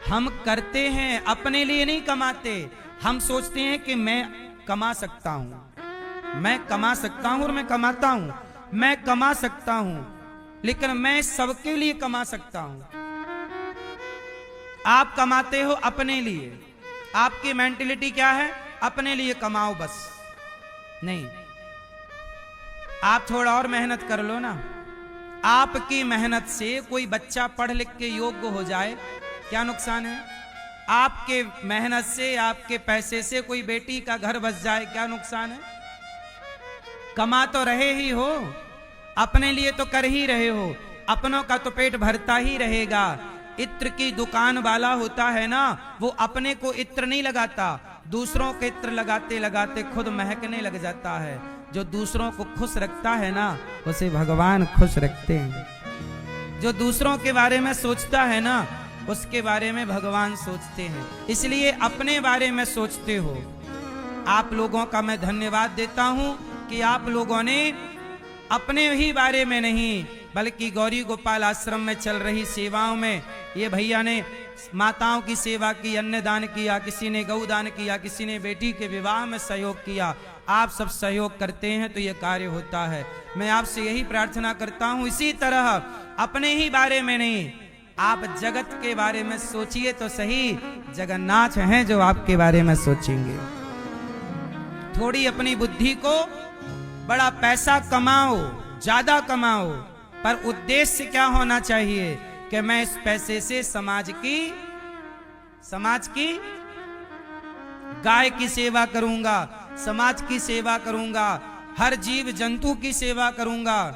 हम करते हैं, अपने लिए नहीं कमाते। हम सोचते हैं कि मैं कमा सकता हूं, मैं कमा सकता हूं और मैं कमाता हूं, मैं कमा सकता हूं, लेकिन मैं सबके लिए कमा सकता हूं। आप कमाते हो अपने लिए, आपकी मेंटेलिटी क्या है? अपने लिए कमाओ बस। नहीं, आप थोड़ा और मेहनत कर लो ना। आपकी मेहनत से कोई बच्चा पढ़ लिख के योग्य हो जाए, क्या नुकसान है? आपके मेहनत से, आपके पैसे से कोई बेटी का घर बस जाए, क्या नुकसान है? कमा तो रहे ही हो, अपने लिए तो कर ही रहे हो, अपनों का तो पेट भरता ही रहेगा। इत्र की दुकान वाला होता है ना, वो अपने को इत्र नहीं लगाता, दूसरों के इत्र लगाते लगाते खुद महकने लग जाता है। जो दूसरों को खुश रखता है ना, उसे भगवान खुश रखते हैं। जो दूसरों के बारे में सोचता है ना, उसके बारे में भगवान सोचते हैं। इसलिए अपने बारे में सोचते हो। आप लोगों का मैं धन्यवाद देता हूं कि आप लोगों ने अपने ही बारे में नहीं, बल्कि गौरी गोपाल आश्रम में चल रही सेवाओं में ये भैया ने माताओं की सेवा की, अन्नदान किया, किसी ने गौदान किया, किसी ने बेटी के विवाह में सहयोग किया। आप सब सहयोग करते हैं तो यह कार्य होता है। मैं आपसे यही प्रार्थना करता हूं, इसी तरह अपने ही बारे में नहीं, आप जगत के बारे में सोचिए तो सही। जगन्नाथ हैं जो आपके बारे में सोचेंगे। थोड़ी अपनी बुद्धि को, बड़ा पैसा कमाओ, ज्यादा कमाओ, पर उद्देश्य क्या होना चाहिए कि मैं इस पैसे से समाज की गाय की सेवा करूंगा, समाज की सेवा करूंगा, हर जीव जंतु की सेवा करूंगा,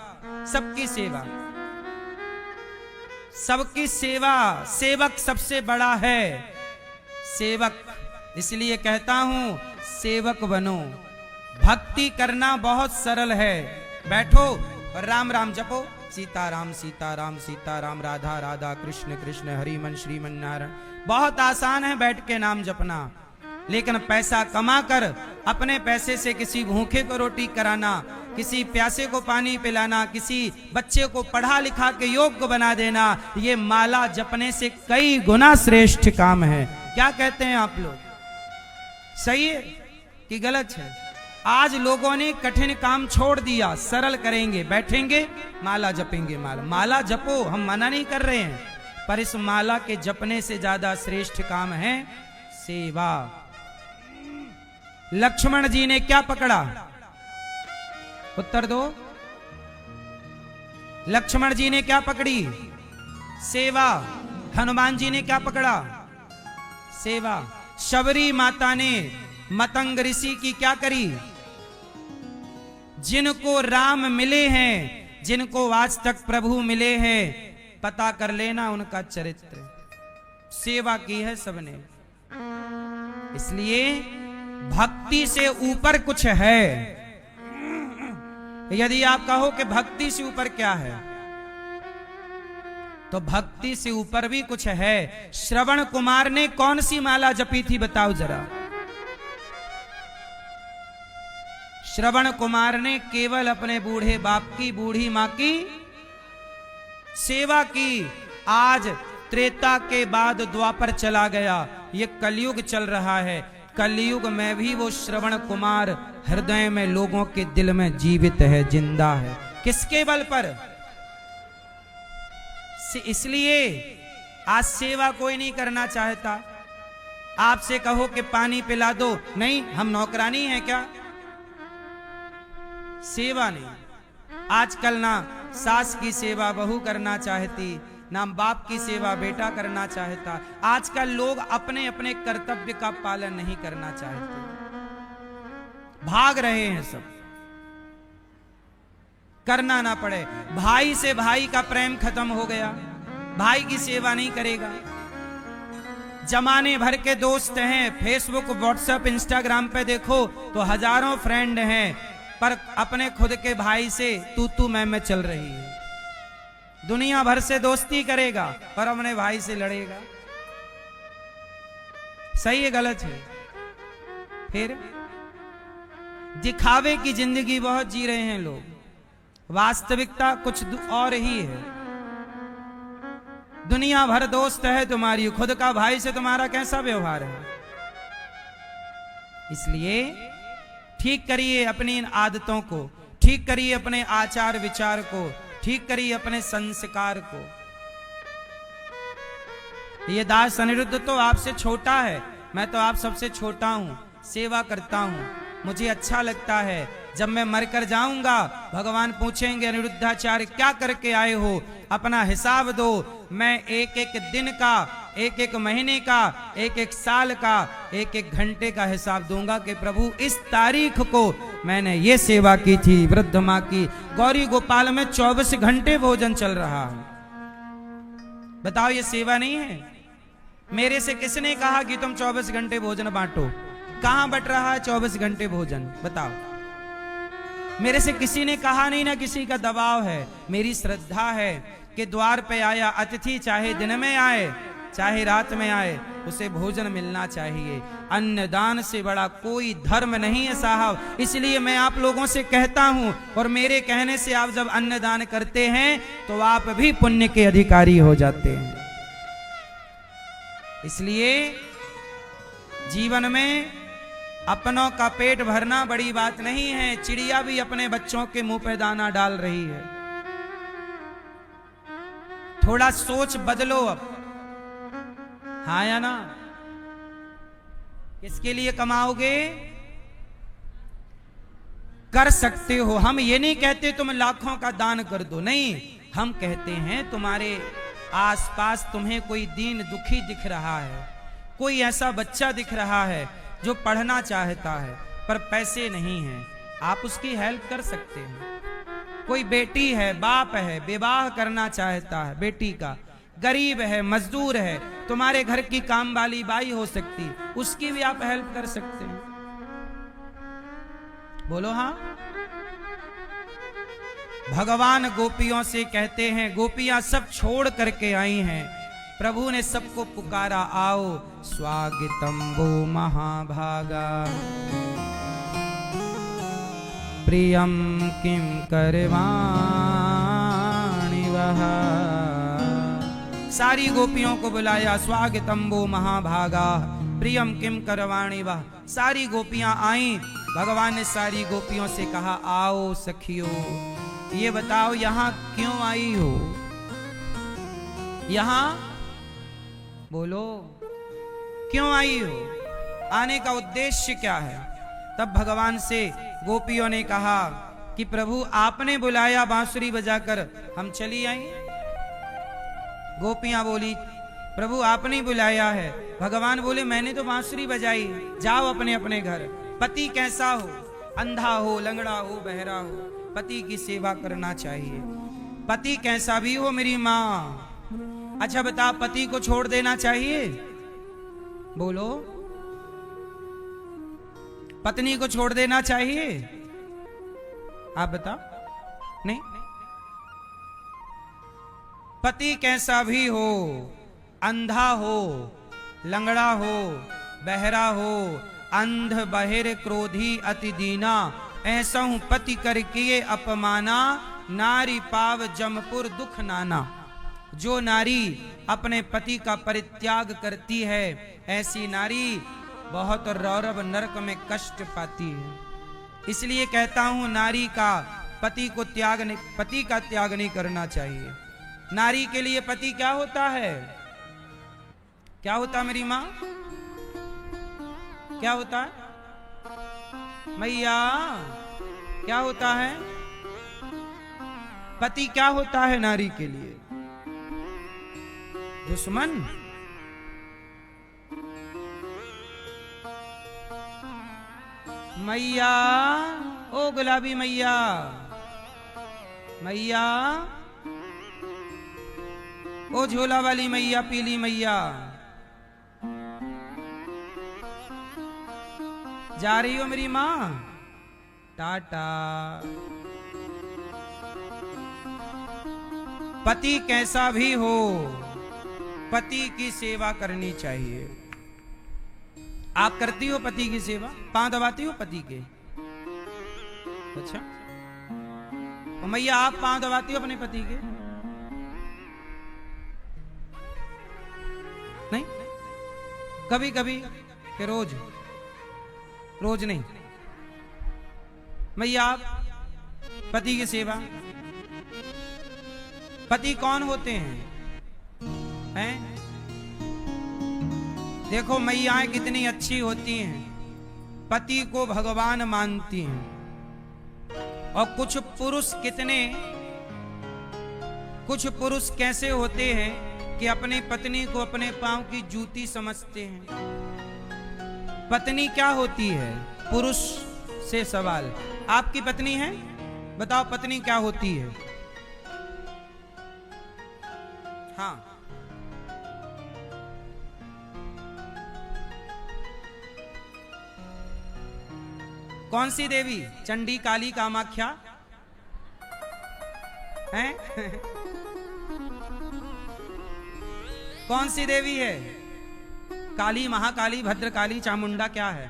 सबकी सेवा, सबकी सेवा। सेवक सबसे बड़ा है, सेवक। इसलिए कहता हूं सेवक बनो। भक्ति करना बहुत सरल है। बैठो और राम राम जपो, सीताराम सीताराम सीताराम, राधा राधा, कृष्ण कृष्ण, हरिमन श्रीमन नारायण। बहुत आसान है बैठ के नाम जपना, लेकिन पैसा कमाकर अपने पैसे से किसी भूखे को रोटी कराना, किसी प्यासे को पानी पिलाना, किसी बच्चे को पढ़ा लिखा के योग्य बना देना, ये माला जपने से कई गुना श्रेष्ठ काम है। क्या कहते हैं आप लोग? सही है कि गलत है? आज लोगों ने कठिन काम छोड़ दिया, सरल करेंगे, बैठेंगे, माला जपेंगे। माला जपो, हम मना नहीं कर रहे हैं, पर इस माला के जपने से ज्यादा श्रेष्ठ काम है सेवा। लक्ष्मण जी ने क्या पकड़ा? उत्तर दो। लक्ष्मण जी ने क्या पकड़ी? सेवा। हनुमान जी ने क्या पकड़ा? सेवा। शबरी माता ने मतंग ऋषि की क्या करी? जिनको राम मिले हैं, जिनको आज तक प्रभु मिले हैं, पता कर लेना उनका चरित्र, सेवा की है सबने। इसलिए भक्ति से ऊपर कुछ है। यदि आप कहो कि भक्ति से ऊपर क्या है, तो भक्ति से ऊपर भी कुछ है। श्रवण कुमार ने कौन सी माला जपी थी बताओ जरा? श्रवण कुमार ने केवल अपने बूढ़े बाप की, बूढ़ी मां की सेवा की। आज त्रेता के बाद द्वापर चला गया, ये कलयुग चल रहा है। कलयुग में भी वो श्रवण कुमार हृदय में, लोगों के दिल में जीवित है, जिंदा है। किसके बल पर? इसलिए आज सेवा कोई नहीं करना चाहता। आपसे कहो कि पानी पिला दो, नहीं, हम नौकरानी हैं क्या? सेवा नहीं। आजकल ना सास की सेवा बहू करना चाहती, ना बाप की सेवा बेटा करना चाहता। आजकल लोग अपने अपने कर्तव्य का पालन नहीं करना चाहते, भाग रहे हैं सब, करना ना पड़े। भाई से भाई का प्रेम खत्म हो गया, भाई की सेवा नहीं करेगा। जमाने भर के दोस्त हैं, फेसबुक व्हाट्सएप इंस्टाग्राम पे देखो तो हजारों फ्रेंड हैं, पर अपने खुद के भाई से तू मैं चल रही है। दुनिया भर से दोस्ती करेगा पर अपने भाई से लड़ेगा। सही है गलत है? फिर दिखावे की जिंदगी बहुत जी रहे हैं लोग, वास्तविकता कुछ और ही है। दुनिया भर दोस्त है तुम्हारी, खुद का भाई से तुम्हारा कैसा व्यवहार है? इसलिए ठीक करिए अपनी इन आदतों को, ठीक करिए अपने आचार विचार को, ठीक करिए अपने संस्कार को। ये दास अनिरुद्ध तो आपसे छोटा है, मैं तो आप सबसे छोटा हूं, सेवा करता हूं, मुझे अच्छा लगता है। जब मैं मरकर जाऊंगा भगवान पूछेंगे अनिरुद्धाचार्य क्या करके आए हो, अपना हिसाब दो। मैं एक एक दिन का, एक एक महीने का, एक एक साल का, एक एक घंटे का हिसाब दूंगा कि प्रभु इस तारीख को मैंने ये सेवा की थी। वृद्ध माँ की गौरी गोपाल में 24 घंटे भोजन चल रहा है। बताओ ये सेवा नहीं है? मेरे से किसने कहा कि तुम 24 घंटे भोजन बांटो? कहां बट रहा है 24 घंटे भोजन? बताओ। मेरे से किसी ने कहा नहीं, ना किसी का दबाव है। मेरी श्रद्धा है कि द्वार पे आया अतिथि चाहे दिन में आए चाहे रात में आए, उसे भोजन मिलना चाहिए। अन्नदान से बड़ा कोई धर्म नहीं है साहब। इसलिए मैं आप लोगों से कहता हूं, और मेरे कहने से आप जब अन्नदान करते हैं तो आप भी पुण्य के अधिकारी हो जाते हैं। इसलिए जीवन में अपनों का पेट भरना बड़ी बात नहीं है। चिड़िया भी अपने बच्चों के मुंह पे दाना डाल रही है। थोड़ा सोच बदलो अब, हाँ या ना? किसके लिए कमाओगे? कर सकते हो। हम ये नहीं कहते तुम लाखों का दान कर दो, नहीं, हम कहते हैं तुम्हारे आसपास तुम्हें कोई दीन दुखी दिख रहा है, कोई ऐसा बच्चा दिख रहा है जो पढ़ना चाहता है पर पैसे नहीं हैं, आप उसकी हेल्प कर सकते हैं। कोई बेटी है, बाप है, विवाह करना चाहता है बेटी का, गरीब है, मजदूर है, तुम्हारे घर की काम वाली बाई हो सकती, उसकी भी आप हेल्प कर सकते हैं। बोलो हाँ। भगवान गोपियों से कहते हैं, गोपियां सब छोड़ करके आई हैं, प्रभु ने सबको पुकारा, आओ स्वागतम वो महाभागा, प्रियम किम करवाणि वह। सारी गोपियों को बुलाया, स्वागतम वो महाभागा, प्रियम किम करवाणि वह। सारी गोपियां आईं। भगवान ने सारी गोपियों से कहा, आओ सखियों, ये बताओ यहां क्यों आई हो? यहां बोलो, क्यों आई हो? आने का उद्देश्य क्या है? तब भगवान से गोपियों ने कहा कि प्रभु आपने बुलाया बांसुरी बजाकर, हम चली आई। गोपियां बोली, प्रभु आपने बुलाया है। भगवान बोले, मैंने तो बांसुरी बजाई, जाओ अपने अपने घर। पति कैसा हो, अंधा हो, लंगड़ा हो, बहरा हो, पति की सेवा करना चाहिए। पति कैसा भी हो मेरी माँ। अच्छा बता, पति को छोड़ देना चाहिए? बोलो, पत्नी को छोड़ देना चाहिए? आप बताओ। नहीं। पति कैसा भी हो, अंधा हो, लंगड़ा हो, बहरा हो, अंध बहिर क्रोधी अति दीना, ऐसा हूं पति कर किए अपमाना, नारी पाव जमपुर दुख नाना। जो नारी अपने पति का परित्याग करती है, ऐसी नारी बहुत रौरव नरक में कष्ट पाती है। इसलिए कहता हूं, नारी का पति का त्याग नहीं करना चाहिए। नारी के लिए पति क्या होता है? क्या होता मेरी माँ? क्या होता है मैया? क्या होता है? पति क्या होता है नारी के लिए? दुश्मन? मैया, ओ गुलाबी मैया, मैया, ओ झोला वाली मैया, पीली मैया, जा रही हो मेरी माँ? टाटा। पति कैसा भी हो, पति की सेवा करनी चाहिए। आप करती हो पति की सेवा? पांव दबाती हो पति के? अच्छा, और मैया आप पांव दबाती हो अपने पति के? नहीं, कभी कभी कि रोज? रोज नहीं। मैया आप पति की सेवा? पति कौन होते हैं? देखो मैयाएं कितनी अच्छी होती हैं, पति को भगवान मानती हैं। और कुछ पुरुष कैसे होते हैं कि अपनी पत्नी को अपने पांव की जूती समझते हैं। पत्नी क्या होती है? पुरुष से सवाल। आपकी पत्नी है? बताओ पत्नी क्या होती है? हाँ, कौन सी देवी? चंडी, काली, कामाख्या हैं? कौन सी देवी है? काली, महाकाली, भद्रकाली, चामुंडा, क्या है?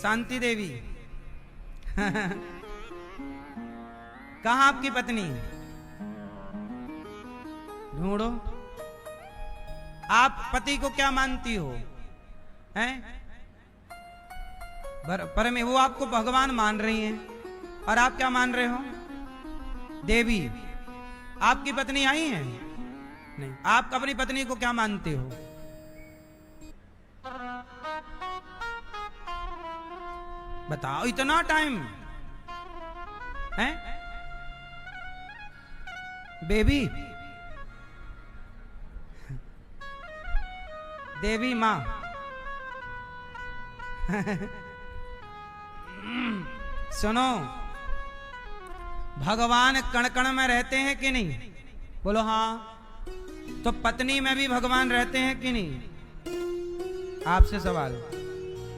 शांति देवी। कहां आपकी पत्नी? ढूंढो। आप पति को क्या मानती हो? हैं? पर में वो आपको भगवान मान रही हैं और आप क्या मान रहे हो? देवी। आपकी पत्नी आई है? नहीं। आप अपनी पत्नी को क्या मानते हो? बताओ, इतना टाइम है? बेबी, देवी मां। सुनो, भगवान कण कण में रहते हैं कि नहीं? बोलो हाँ। तो पत्नी में भी भगवान रहते हैं कि नहीं? आपसे सवाल।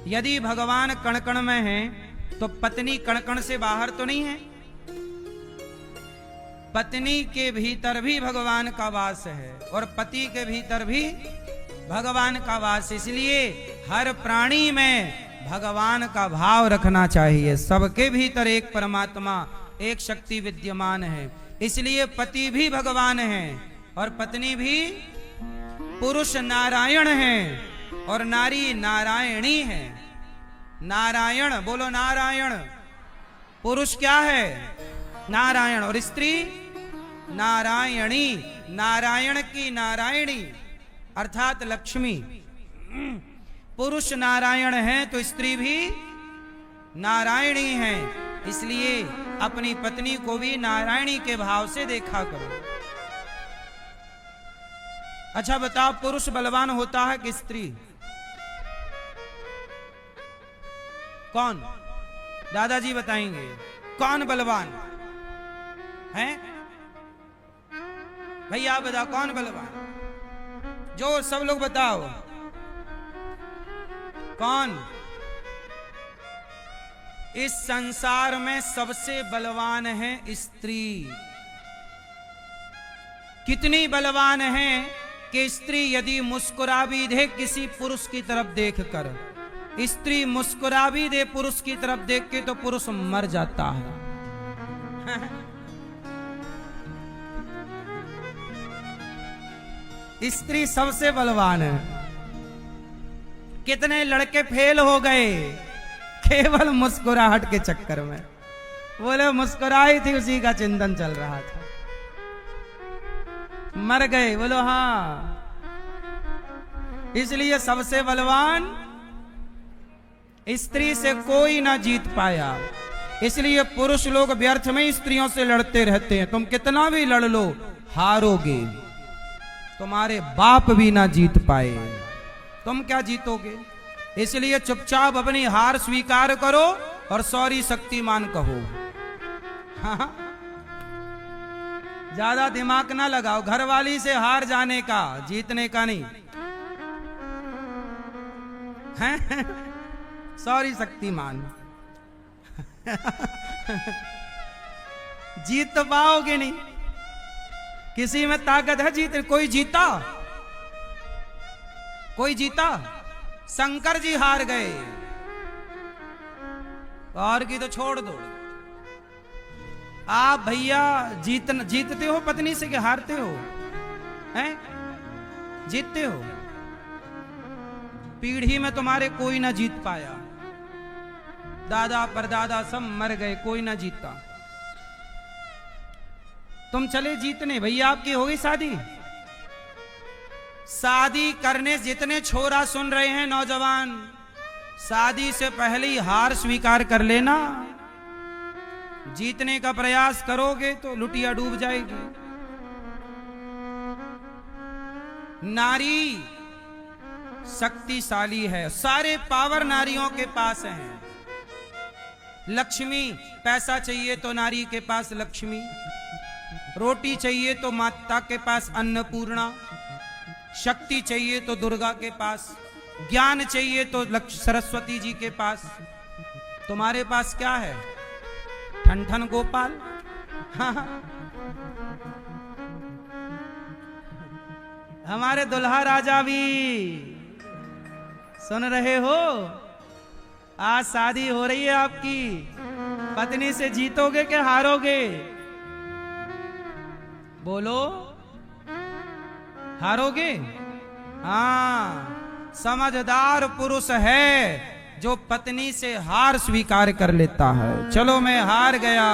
यदि भगवान कण कण में हैं, तो पत्नी कण कण से बाहर तो नहीं है? पत्नी के भीतर भी भगवान का वास है और पति के भीतर भी भगवान का वास। इसलिए हर प्राणी में भगवान का भाव रखना चाहिए। सबके भीतर एक परमात्मा, एक शक्ति विद्यमान है। इसलिए पति भी भगवान है और पत्नी भी पुरुष नारायण है और नारी नारायणी है। नारायण, बोलो नारायण। पुरुष क्या है? नारायण। और स्त्री नारायणी। नारायण की नारायणी अर्थात लक्ष्मी। पुरुष नारायण है तो स्त्री भी नारायणी है। इसलिए अपनी पत्नी को भी नारायणी के भाव से देखा करो। अच्छा बताओ, पुरुष बलवान होता है कि स्त्री? कौन? दादाजी बताएंगे कौन बलवान है? भैया आप बताओ कौन बलवान? जो सब लोग बताओ कौन? इस संसार में सबसे बलवान है स्त्री। कितनी बलवान है कि स्त्री यदि मुस्कुरा भी दे किसी पुरुष की तरफ देखकर, स्त्री मुस्कुरा भी दे पुरुष की तरफ देख के, तो पुरुष मर जाता है। स्त्री सबसे बलवान है। कितने लड़के फेल हो गए केवल मुस्कुराहट के चक्कर में। बोले मुस्कुराई थी, उसी का चिंतन चल रहा था, मर गए। बोलो हाँ। इसलिए सबसे बलवान स्त्री से कोई ना जीत पाया। इसलिए पुरुष लोग व्यर्थ में स्त्रियों से लड़ते रहते हैं। तुम कितना भी लड़ लो हारोगे। तुम्हारे बाप भी ना जीत पाए, तुम क्या जीतोगे? इसलिए चुपचाप अपनी हार स्वीकार करो और सॉरी शक्तिमान कहो। हाँ? ज्यादा दिमाग ना लगाओ। घरवाली से हार जाने का, जीतने का नहीं। सॉरी शक्तिमान। जीत तो पाओगे नहीं। किसी में ताकत है जीत? कोई जीता? कोई जीता? शंकर जी हार गए और की तो छोड़ दो। आप भैया जीतते हो पत्नी से कि हारते हो? हैं? जीतते हो। पीढ़ी में तुम्हारे कोई ना जीत पाया। दादा परदादा सब मर गए, कोई ना जीता। तुम चले जीतने। भैया आपकी हो गई शादी? शादी करने जितने छोरा सुन रहे हैं नौजवान, शादी से पहले ही हार स्वीकार कर लेना। जीतने का प्रयास करोगे तो लुटिया डूब जाएगी। नारी शक्तिशाली है। सारे पावर नारियों के पास हैं। लक्ष्मी, पैसा चाहिए तो नारी के पास लक्ष्मी, रोटी चाहिए तो माता के पास अन्नपूर्णा, शक्ति चाहिए तो दुर्गा के पास, ज्ञान चाहिए तो सरस्वती जी के पास। तुम्हारे पास क्या है? ठन गोपाल। हाँ। हमारे दुल्हा राजा भी सुन रहे हो? आज शादी हो रही है आपकी। पत्नी से जीतोगे कि हारोगे? बोलो, हारोगे? हाँ, समझदार पुरुष है जो पत्नी से हार स्वीकार कर लेता है। चलो मैं हार गया,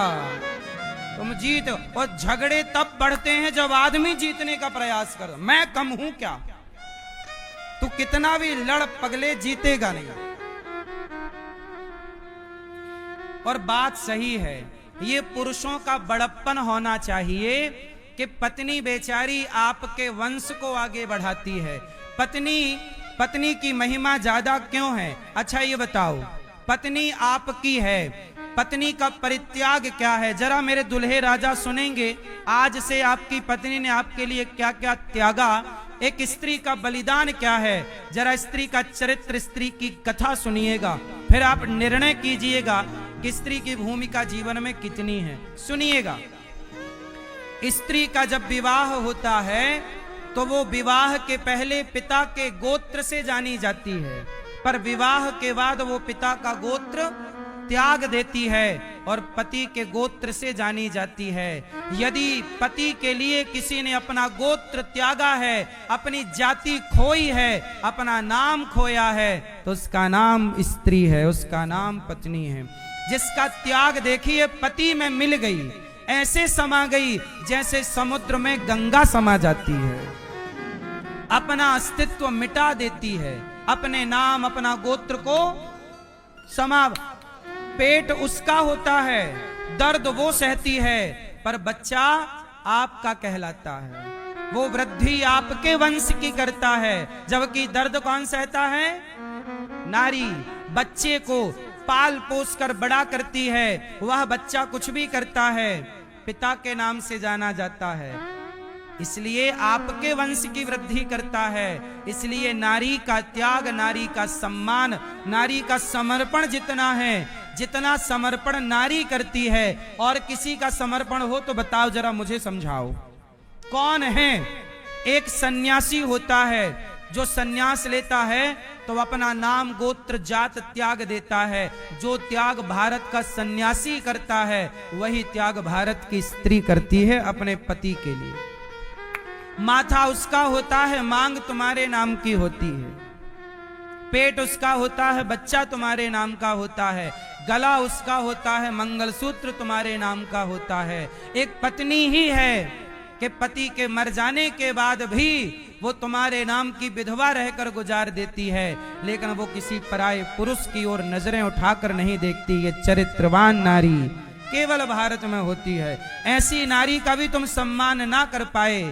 तुम जीत। और झगड़े तब बढ़ते हैं जब आदमी जीतने का प्रयास कर। मैं कम हूं क्या? तू कितना भी लड़ पगले, जीतेगा नहीं। और बात सही है, ये पुरुषों का बड़प्पन होना चाहिए कि पत्नी बेचारी आपके वंश को आगे बढ़ाती है। पत्नी की महिमा ज्यादा क्यों है? अच्छा ये बताओ, पत्नी आपकी है, पत्नी का परित्याग क्या है? जरा मेरे दुल्हे राजा सुनेंगे, आज से आपकी पत्नी ने आपके लिए क्या क्या त्यागा, एक स्त्री का बलिदान क्या है। जरा स्त्री का चरित्र, स्त्री की कथा सुनिएगा, फिर आप निर्णय कीजिएगा कि स्त्री की भूमिका जीवन में कितनी है। सुनिएगा, स्त्री का जब विवाह होता है तो वो विवाह के पहले पिता के गोत्र से जानी जाती है, पर विवाह के बाद वो पिता का गोत्र त्याग देती है और पति के गोत्र से जानी जाती है। यदि पति के लिए किसी ने अपना गोत्र त्यागा है, अपनी जाति खोई है, अपना नाम खोया है, तो उसका नाम स्त्री है, उसका नाम पत्नी है। जिसका त्याग देखिए पति में मिल गई, ऐसे समा गई जैसे समुद्र में गंगा समा जाती है, अपना अस्तित्व मिटा देती है, अपने नाम अपना गोत्र को समा। पेट उसका होता है, दर्द वो सहती है, पर बच्चा आपका कहलाता है, वो वृद्धि आपके वंश की करता है, जबकि दर्द कौन सहता है? नारी। बच्चे को पाल पोस कर बड़ा करती है, वह बच्चा कुछ भी करता है पिता के नाम से जाना जाता है, इसलिए आपके वंश की वृद्धि करता है। इसलिए नारी का त्याग, नारी का सम्मान, नारी का समर्पण जितना है, जितना समर्पण नारी करती है, और किसी का समर्पण हो तो बताओ जरा, मुझे समझाओ कौन है? एक सन्यासी होता है, जो सन्यास लेता है तो अपना नाम गोत्र जात त्याग देता है। जो त्याग भारत का सन्यासी करता है, वही त्याग भारत की स्त्री करती है अपने पति के लिए। माथा उसका होता है, मांग तुम्हारे नाम की होती है, पेट उसका होता है, बच्चा तुम्हारे नाम का होता है, गला उसका होता है, मंगलसूत्र तुम्हारे नाम का होता है। एक पत्नी ही है कि पति के मर जाने के बाद भी वो तुम्हारे नाम की विधवा रहकर गुजार देती है, लेकिन वो किसी पराये पुरुष की ओर नजरें उठाकर नहीं देखती। ये चरित्रवान नारी केवल भारत में होती है। ऐसी नारी का भी तुम सम्मान ना कर पाए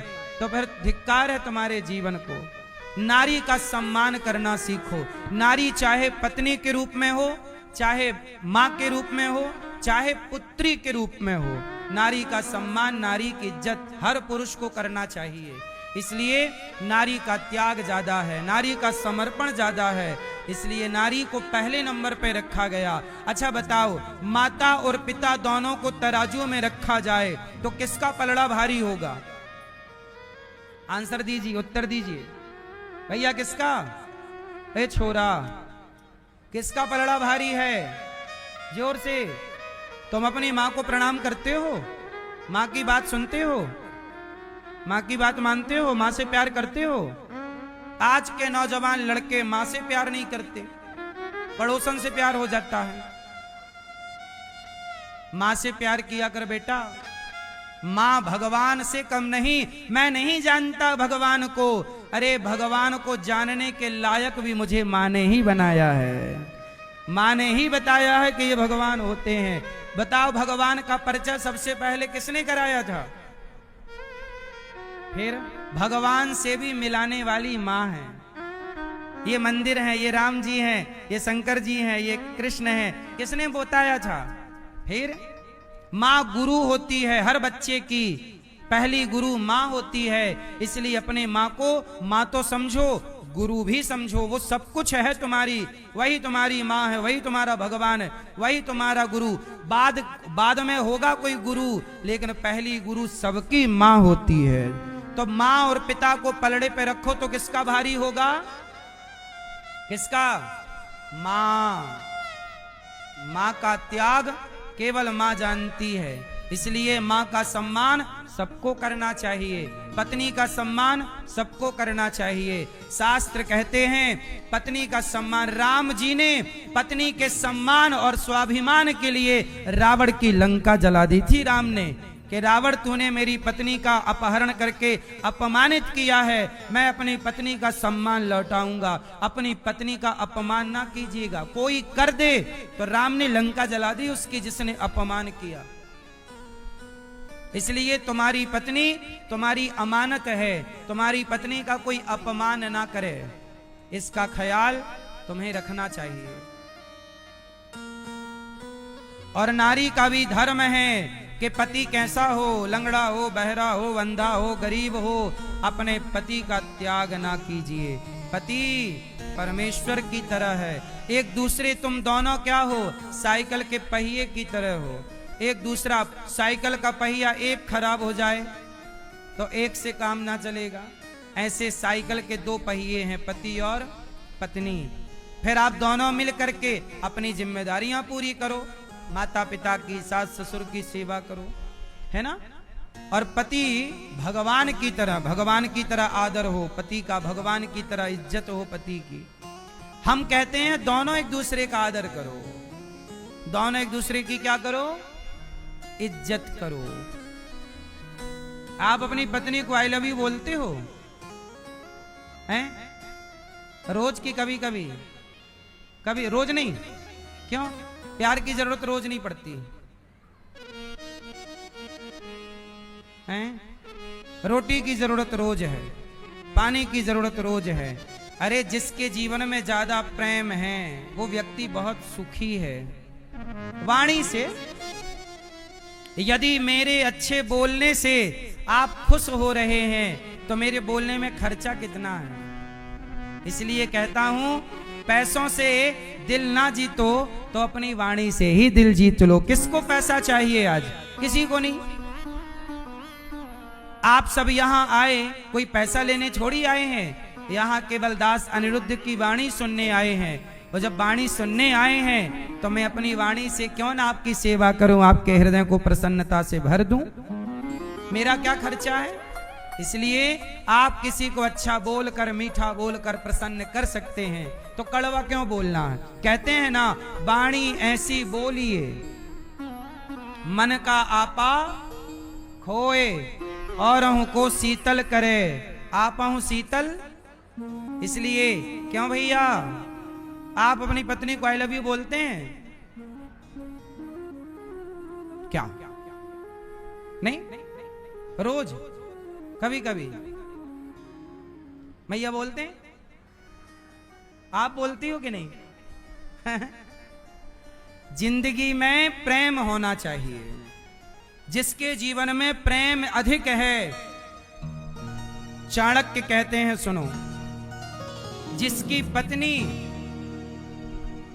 तो फिर धिक्कार है तुम्हारे जीवन को। नारी का सम्मान करना सीखो। नारी चाहे पत्नी के रूप में हो, चाहे माँ के रूप में हो, चाहे पुत्री के रूप में हो, नारी का सम्मान, नारी की इज्जत हर पुरुष को करना चाहिए। इसलिए नारी का त्याग ज्यादा है, नारी का समर्पण ज्यादा है, इसलिए नारी को पहले नंबर पे रखा गया। अच्छा बताओ, माता और पिता दोनों को तराजू में रखा जाए तो किसका पलड़ा भारी होगा? आंसर दीजिए, उत्तर दीजिए भैया, किसका? ए छोरा, किसका पलड़ा भारी है? जोर से। तुम अपनी माँ को प्रणाम करते हो? माँ की बात सुनते हो? माँ की बात मानते हो? माँ से प्यार करते हो? आज के नौजवान लड़के माँ से प्यार नहीं करते, पड़ोसन से प्यार हो जाता है। माँ से प्यार किया कर बेटा, माँ भगवान से कम नहीं। मैं नहीं जानता भगवान को, अरे भगवान को जानने के लायक भी मुझे माँ ने ही बनाया है, माँ ने ही बताया है कि ये भगवान होते हैं। बताओ, भगवान का परिचय सबसे पहले किसने कराया था? फिर भगवान से भी मिलाने वाली माँ है। ये मंदिर है, ये राम जी हैं, ये शंकर जी हैं, ये कृष्ण हैं, किसने बताया था? फिर माँ गुरु होती है, हर बच्चे की पहली गुरु माँ होती है। इसलिए अपने माँ को माँ तो समझो, गुरु भी समझो। वो सब कुछ है तुम्हारी, वही तुम्हारी माँ है, वही तुम्हारा भगवान है, वही तुम्हारा गुरु। बाद में होगा कोई गुरु, लेकिन पहली गुरु सबकी माँ होती है। तो माँ और पिता को पलड़े पे रखो तो किसका भारी होगा? किसका? माँ। माँ का त्याग केवल माँ जानती है। इसलिए माँ का सम्मान सबको करना चाहिए, पत्नी का सम्मान सबको करना चाहिए। शास्त्र कहते हैं पत्नी का सम्मान, राम जी ने पत्नी के सम्मान और स्वाभिमान के लिए रावण की लंका जला दी थी। राम ने कि रावण तूने मेरी पत्नी का अपहरण करके अपमानित किया है, मैं अपनी पत्नी का सम्मान लौटाऊंगा, अपनी पत्नी का अपमान ना कीजिएगा। कोई कर दे तो राम ने लंका जला दी उसकी जिसने अपमान किया। इसलिए तुम्हारी पत्नी तुम्हारी अमानत है, तुम्हारी पत्नी का कोई अपमान ना करे, इसका ख्याल तुम्हें रखना चाहिए। और नारी का भी धर्म है कि पति कैसा हो, लंगड़ा हो, बहरा हो, अंधा हो, गरीब हो, अपने पति का त्याग ना कीजिए। पति परमेश्वर की तरह है। एक दूसरे तुम दोनों क्या हो, साइकिल के पहिए की तरह हो। एक दूसरा, साइकिल का पहिया एक खराब हो जाए तो एक से काम ना चलेगा। ऐसे साइकिल के दो पहिए हैं, पति और पत्नी। फिर आप दोनों मिल करके अपनी जिम्मेदारियां पूरी करो, माता पिता की, सास ससुर की सेवा करो, है ना। और पति भगवान की तरह आदर हो, पति का भगवान की तरह इज्जत हो पति की। हम कहते हैं दोनों एक दूसरे का आदर करो, दोनों एक दूसरे की क्या करो, इज्जत करो। आप अपनी पत्नी को आई लव यू बोलते हो हैं रोज की, कभी रोज नहीं, क्यों? प्यार की जरूरत रोज नहीं पड़ती हैं? रोटी की जरूरत रोज है, पानी की जरूरत रोज है। अरे जिसके जीवन में ज्यादा प्रेम है वो व्यक्ति बहुत सुखी है। वाणी से, यदि मेरे अच्छे बोलने से आप खुश हो रहे हैं तो मेरे बोलने में खर्चा कितना है। इसलिए कहता हूं पैसों से दिल ना जीतो तो अपनी वाणी से ही दिल जीत लो। किसको पैसा चाहिए आज? किसी को नहीं। आप सब यहां आए कोई पैसा लेने छोड़ी आए हैं, यहां केवल दास अनिरुद्ध की वाणी सुनने आए हैं। और जब वाणी सुनने आए हैं तो मैं अपनी वाणी से क्यों ना आपकी सेवा करूं, आपके हृदय को प्रसन्नता से भर दूं। मेरा क्या खर्चा है? इसलिए आप किसी को अच्छा बोलकर, मीठा बोलकर प्रसन्न कर सकते हैं, तो कड़वा क्यों बोलना है? कहते हैं ना, वाणी ऐसी बोलिए मन का आपा खोए और को शीतल करे। आपा हूं शीतल, इसलिए क्यों भैया आप अपनी पत्नी को आई लव यू बोलते हैं क्या? नहीं, रोज, कभी कभी मैया बोलते हैं। आप बोलती हो कि नहीं? जिंदगी में प्रेम होना चाहिए। जिसके जीवन में प्रेम अधिक है, चाणक्य कहते हैं सुनो, जिसकी पत्नी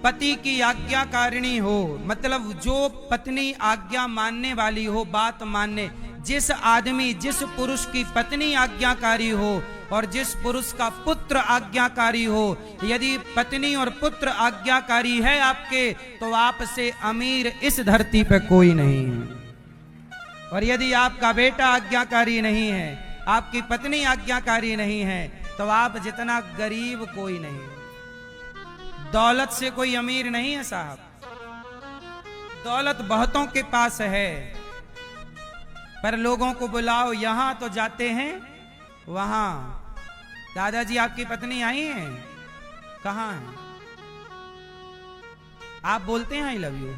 पति की आज्ञाकारिणी हो, मतलब जो पत्नी आज्ञा मानने वाली हो, बात मानने, जिस आदमी, जिस पुरुष की पत्नी आज्ञाकारी हो और जिस पुरुष का पुत्र आज्ञाकारी हो, यदि पत्नी और पुत्र आज्ञाकारी है आपके, तो आपसे अमीर इस धरती पे कोई नहीं है। और यदि आपका बेटा आज्ञाकारी नहीं है, आपकी पत्नी आज्ञाकारी नहीं है, तो आप जितना गरीब कोई नहीं। दौलत से कोई अमीर नहीं है साहब, दौलत बहुतों के पास है, पर लोगों को बुलाओ यहां तो जाते हैं वहां। दादाजी आपकी पत्नी आई हैं, कहां है? आप बोलते हैं आई लव यू?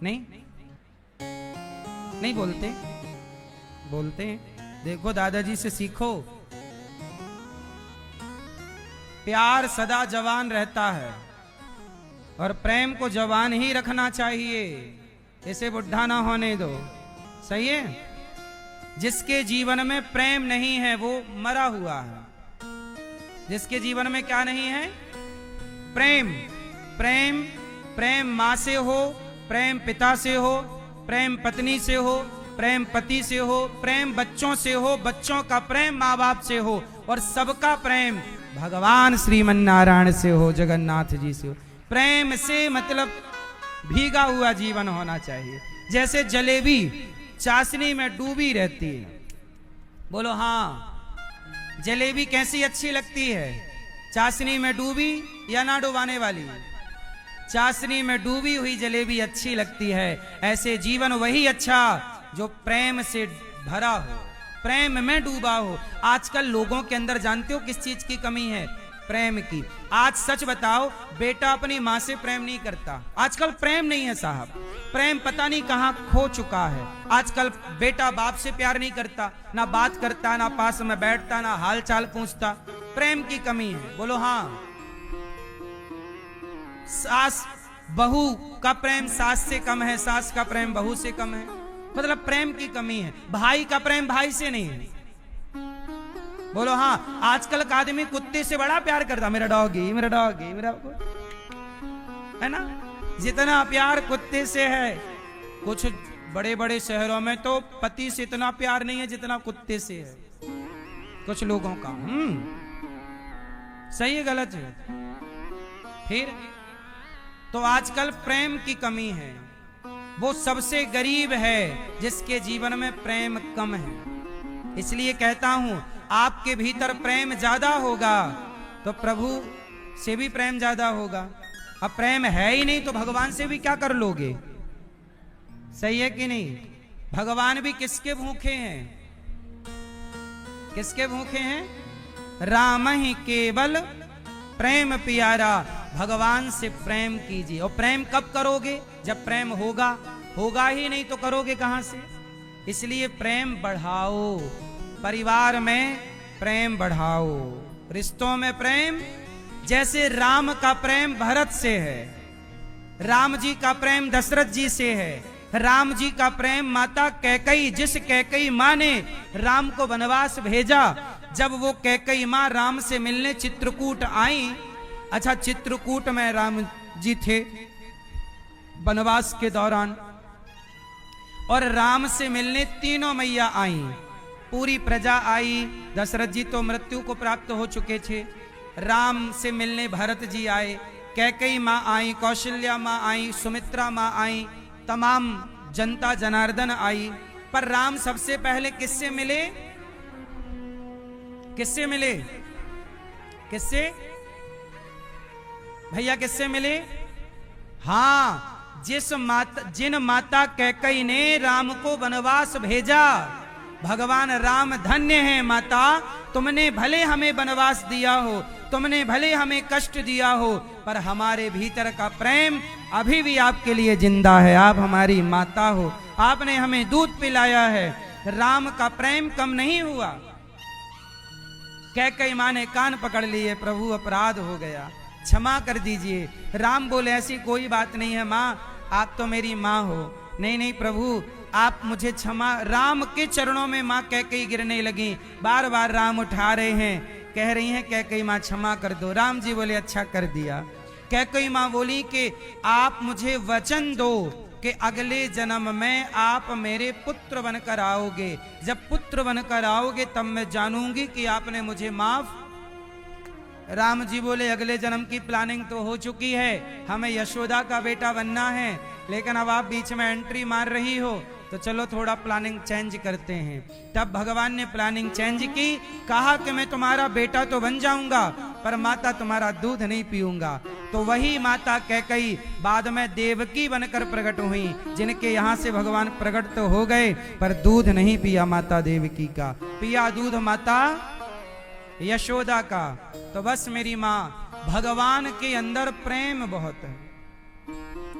नहीं, नहीं बोलते? बोलते हैं। देखो दादाजी से सीखो, प्यार सदा जवान रहता है और प्रेम को जवान ही रखना चाहिए, इसे बुढ़ा ना होने दो। सही है? जिसके जीवन में प्रेम नहीं है वो मरा हुआ है। जिसके जीवन में क्या नहीं है? प्रेम। प्रेम, प्रेम माँ से हो, प्रेम पिता से हो, प्रेम पत्नी से हो, प्रेम पति से हो, प्रेम बच्चों से हो, बच्चों का प्रेम माँ बाप से हो, और सबका प्रेम भगवान श्रीमन नारायण से हो, जगन्नाथ जी से हो। प्रेम से मतलब भीगा हुआ जीवन होना चाहिए। जैसे जलेबी चाशनी में डूबी रहती है। बोलो हाँ, जलेबी कैसी अच्छी लगती है? चाशनी में डूबी या ना डुबाने वाली? चाशनी में डूबी हुई जलेबी अच्छी लगती है। ऐसे जीवन वही अच्छा जो प्रेम से भरा हो, प्रेम में डूबा हो। आजकल लोगों के अंदर जानते हो किस चीज की कमी है? प्रेम की। आज सच बताओ, बेटा अपनी माँ से प्रेम नहीं करता। आजकल प्रेम नहीं है साहब, प्रेम पता नहीं कहां खो चुका है। आजकल बेटा बाप से प्यार नहीं करता, ना बात करता, ना पास में बैठता, ना हाल चाल पूछता। प्रेम की कमी है। बोलो हाँ। सास बहू का प्रेम सास से कम है, सास का प्रेम बहू से कम है। मतलब प्रेम की कमी है। भाई का प्रेम भाई से नहीं है। बोलो हाँ। आजकल का आदमी कुत्ते से बड़ा प्यार करता, मेरा डॉगी, मेरा डॉगी, मेरा, है ना? जितना प्यार कुत्ते से है, कुछ बड़े बड़े शहरों में तो पति से इतना प्यार नहीं है जितना कुत्ते से है कुछ लोगों का। सही है गलत है? फिर तो आजकल प्रेम की कमी है। वो सबसे गरीब है जिसके जीवन में प्रेम कम है। इसलिए कहता हूं, आपके भीतर प्रेम ज्यादा होगा तो प्रभु से भी प्रेम ज्यादा होगा। अब प्रेम है ही नहीं तो भगवान से भी क्या कर लोगे? सही है कि नहीं? भगवान भी किसके भूखे हैं? किसके भूखे हैं? राम ही केवल प्रेम प्यारा। भगवान से प्रेम कीजिए। और प्रेम कब करोगे? जब प्रेम होगा। होगा ही नहीं तो करोगे कहां से? इसलिए प्रेम बढ़ाओ, परिवार में प्रेम बढ़ाओ, रिश्तों में प्रेम। जैसे राम का प्रेम भरत से है, राम जी का प्रेम दशरथ जी से है, राम जी का प्रेम माता कैकई, जिस कैकई माँ ने राम को वनवास भेजा, जब वो कैकई माँ राम से मिलने चित्रकूट आई। अच्छा, चित्रकूट में राम जी थे वनवास के दौरान, और राम से मिलने तीनों मैया आई, पूरी प्रजा आई। दशरथ जी तो मृत्यु को प्राप्त हो चुके थे। राम से मिलने भरत जी आए, कैकई माँ आई, कौशल्या माँ आई, सुमित्रा माँ आई, तमाम जनता जनार्दन आई। पर राम सबसे पहले किससे मिले? किससे मिले? किससे भैया, किससे मिले? हाँ, जिन माता कैकई ने राम को वनवास भेजा। भगवान राम धन्य है माता, तुमने भले हमें वनवास दिया हो, तुमने भले हमें कष्ट दिया हो, पर हमारे भीतर का प्रेम अभी भी आपके लिए जिंदा है। आप हमारी माता हो, आपने हमें दूध पिलाया है। राम का प्रेम कम नहीं हुआ। कैकई माँ ने कान पकड़ लिए, प्रभु अपराध हो गया, क्षमा कर दीजिए। राम बोले ऐसी कोई बात नहीं है माँ, आप तो मेरी माँ हो। नहीं नहीं प्रभु, आप मुझे क्षमा। राम के चरणों में माँ कैकई गिरने लगी। बार बार राम उठा रहे हैं, कह रही हैं कैकई माँ क्षमा कर दो। राम जी बोले अच्छा कर दिया। कैकई माँ बोली कि आप मुझे वचन दो कि अगले जन्म में आप मेरे पुत्र बनकर आओगे। जब पुत्र बनकर आओगे तब मैं जानूंगी कि आपने मुझे माफ। राम जी बोले अगले जन्म की प्लानिंग तो हो चुकी है, हमें यशोदा का बेटा बनना है, लेकिन अब आप बीच में एंट्री मार रही हो तो चलो थोड़ा प्लानिंग चेंज करते हैं। तब भगवान ने प्लानिंग चेंज की, कहा कि मैं तुम्हारा बेटा तो बन जाऊंगा पर माता तुम्हारा दूध नहीं पीऊंगा। तो वही माता कैकई बाद में देवकी बनकर प्रकट हुई, जिनके यहाँ से भगवान प्रकट तो हो गए पर दूध नहीं पिया माता देवकी का, पिया दूध माता यशोदा का। तो बस मेरी माँ, भगवान के अंदर प्रेम बहुत है।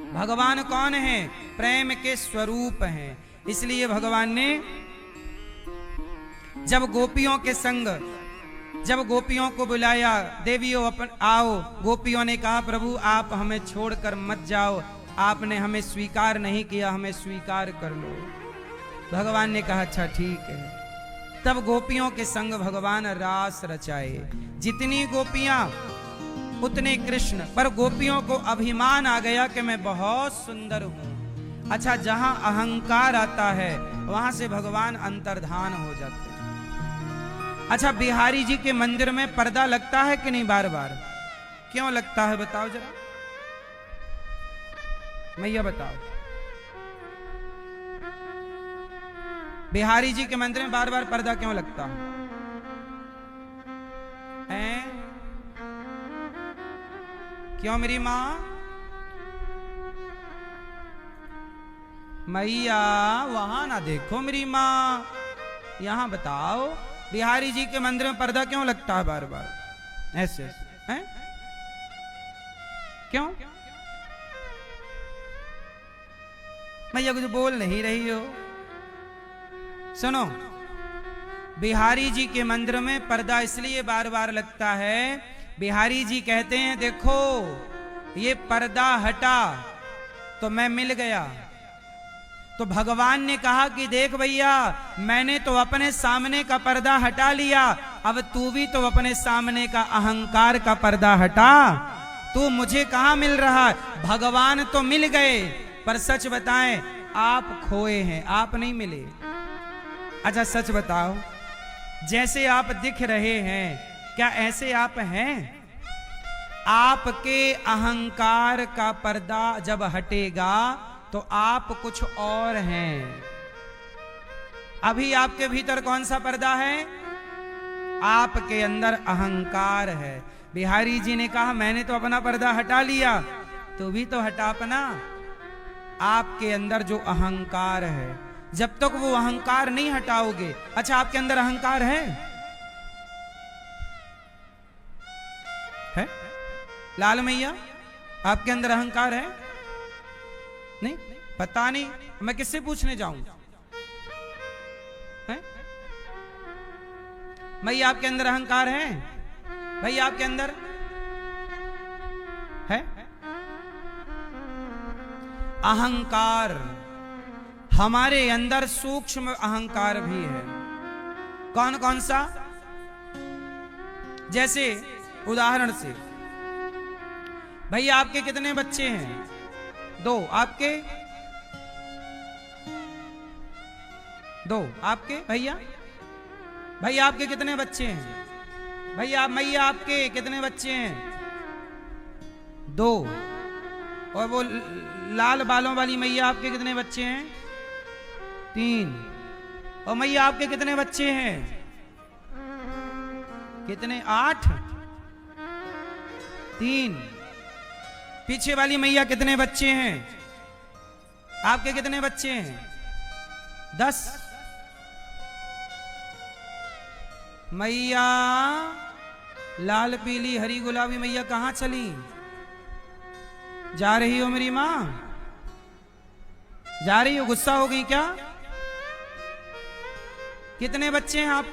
भगवान कौन है? प्रेम के स्वरूप हैं। इसलिए भगवान ने जब गोपियों के संग, जब गोपियों को बुलाया, देवियों आओ, गोपियों ने कहा प्रभु आप हमें छोड़कर मत जाओ, आपने हमें स्वीकार नहीं किया, हमें स्वीकार कर लो। भगवान ने कहा अच्छा ठीक है। तब गोपियों के संग भगवान रास रचाए। जितनी गोपियां उतने कृष्ण, पर गोपियों को अभिमान आ गया कि मैं बहुत सुंदर हूं। अच्छा, जहां अहंकार आता है वहां से भगवान अंतर्धान हो जाते हैं। अच्छा, बिहारी जी के मंदिर में पर्दा लगता है कि नहीं? बार बार क्यों लगता है बताओ जरा। मैया बताओ, बिहारी जी के मंदिर में बार बार पर्दा क्यों लगता है? क्यों मेरी माँ? मैया वहां ना देखो मेरी माँ, यहां बताओ बिहारी जी के मंदिर में पर्दा क्यों लगता है बार बार ऐसे हैं? क्यों? मैया कुछ बोल नहीं रही हो? सुनो, बिहारी जी के मंदिर में पर्दा इसलिए बार बार लगता है, बिहारी जी कहते हैं देखो ये पर्दा हटा तो मैं मिल गया। तो भगवान ने कहा कि देख भैया, मैंने तो अपने सामने का पर्दा हटा लिया, अब तू भी तो अपने सामने का अहंकार का पर्दा हटा। तू मुझे कहां मिल रहा है? भगवान तो मिल गए, पर सच बताएं आप खोए हैं, आप नहीं मिले। अच्छा सच बताओ, जैसे आप दिख रहे हैं क्या ऐसे आप हैं? आपके अहंकार का पर्दा जब हटेगा तो आप कुछ और हैं। अभी आपके भीतर कौन सा पर्दा है? आपके अंदर अहंकार है। बिहारी जी ने कहा मैंने तो अपना पर्दा हटा लिया, तो भी तो हटा अपना। आपके अंदर जो अहंकार है, जब तक वो अहंकार नहीं हटाओगे। अच्छा आपके अंदर अहंकार है? लाल मैया आपके अंदर अहंकार है? नहीं, पता नहीं, मैं किससे पूछने जाऊं? मैया आपके अंदर अहंकार है? भैया आपके अंदर है? अहंकार, हमारे अंदर सूक्ष्म अहंकार भी है। कौन कौन सा? जैसे उदाहरण से, भैया आपके कितने बच्चे हैं? 2। आपके? 2। आपके? भैया भैया आपके कितने बच्चे हैं? भैया मैया आपके कितने बच्चे हैं? 2। और वो लाल बालों वाली मैया आपके कितने बच्चे हैं? 3। और मैया आपके कितने बच्चे हैं? कितने? 8। 3। पीछे वाली मैया कितने बच्चे हैं? आपके कितने बच्चे हैं? 10। मैया लाल पीली हरी गुलाबी मैया कहां चली? जा रही हो मेरी मां? जा रही हो? गुस्सा हो गई क्या? कितने बच्चे हैं आपके?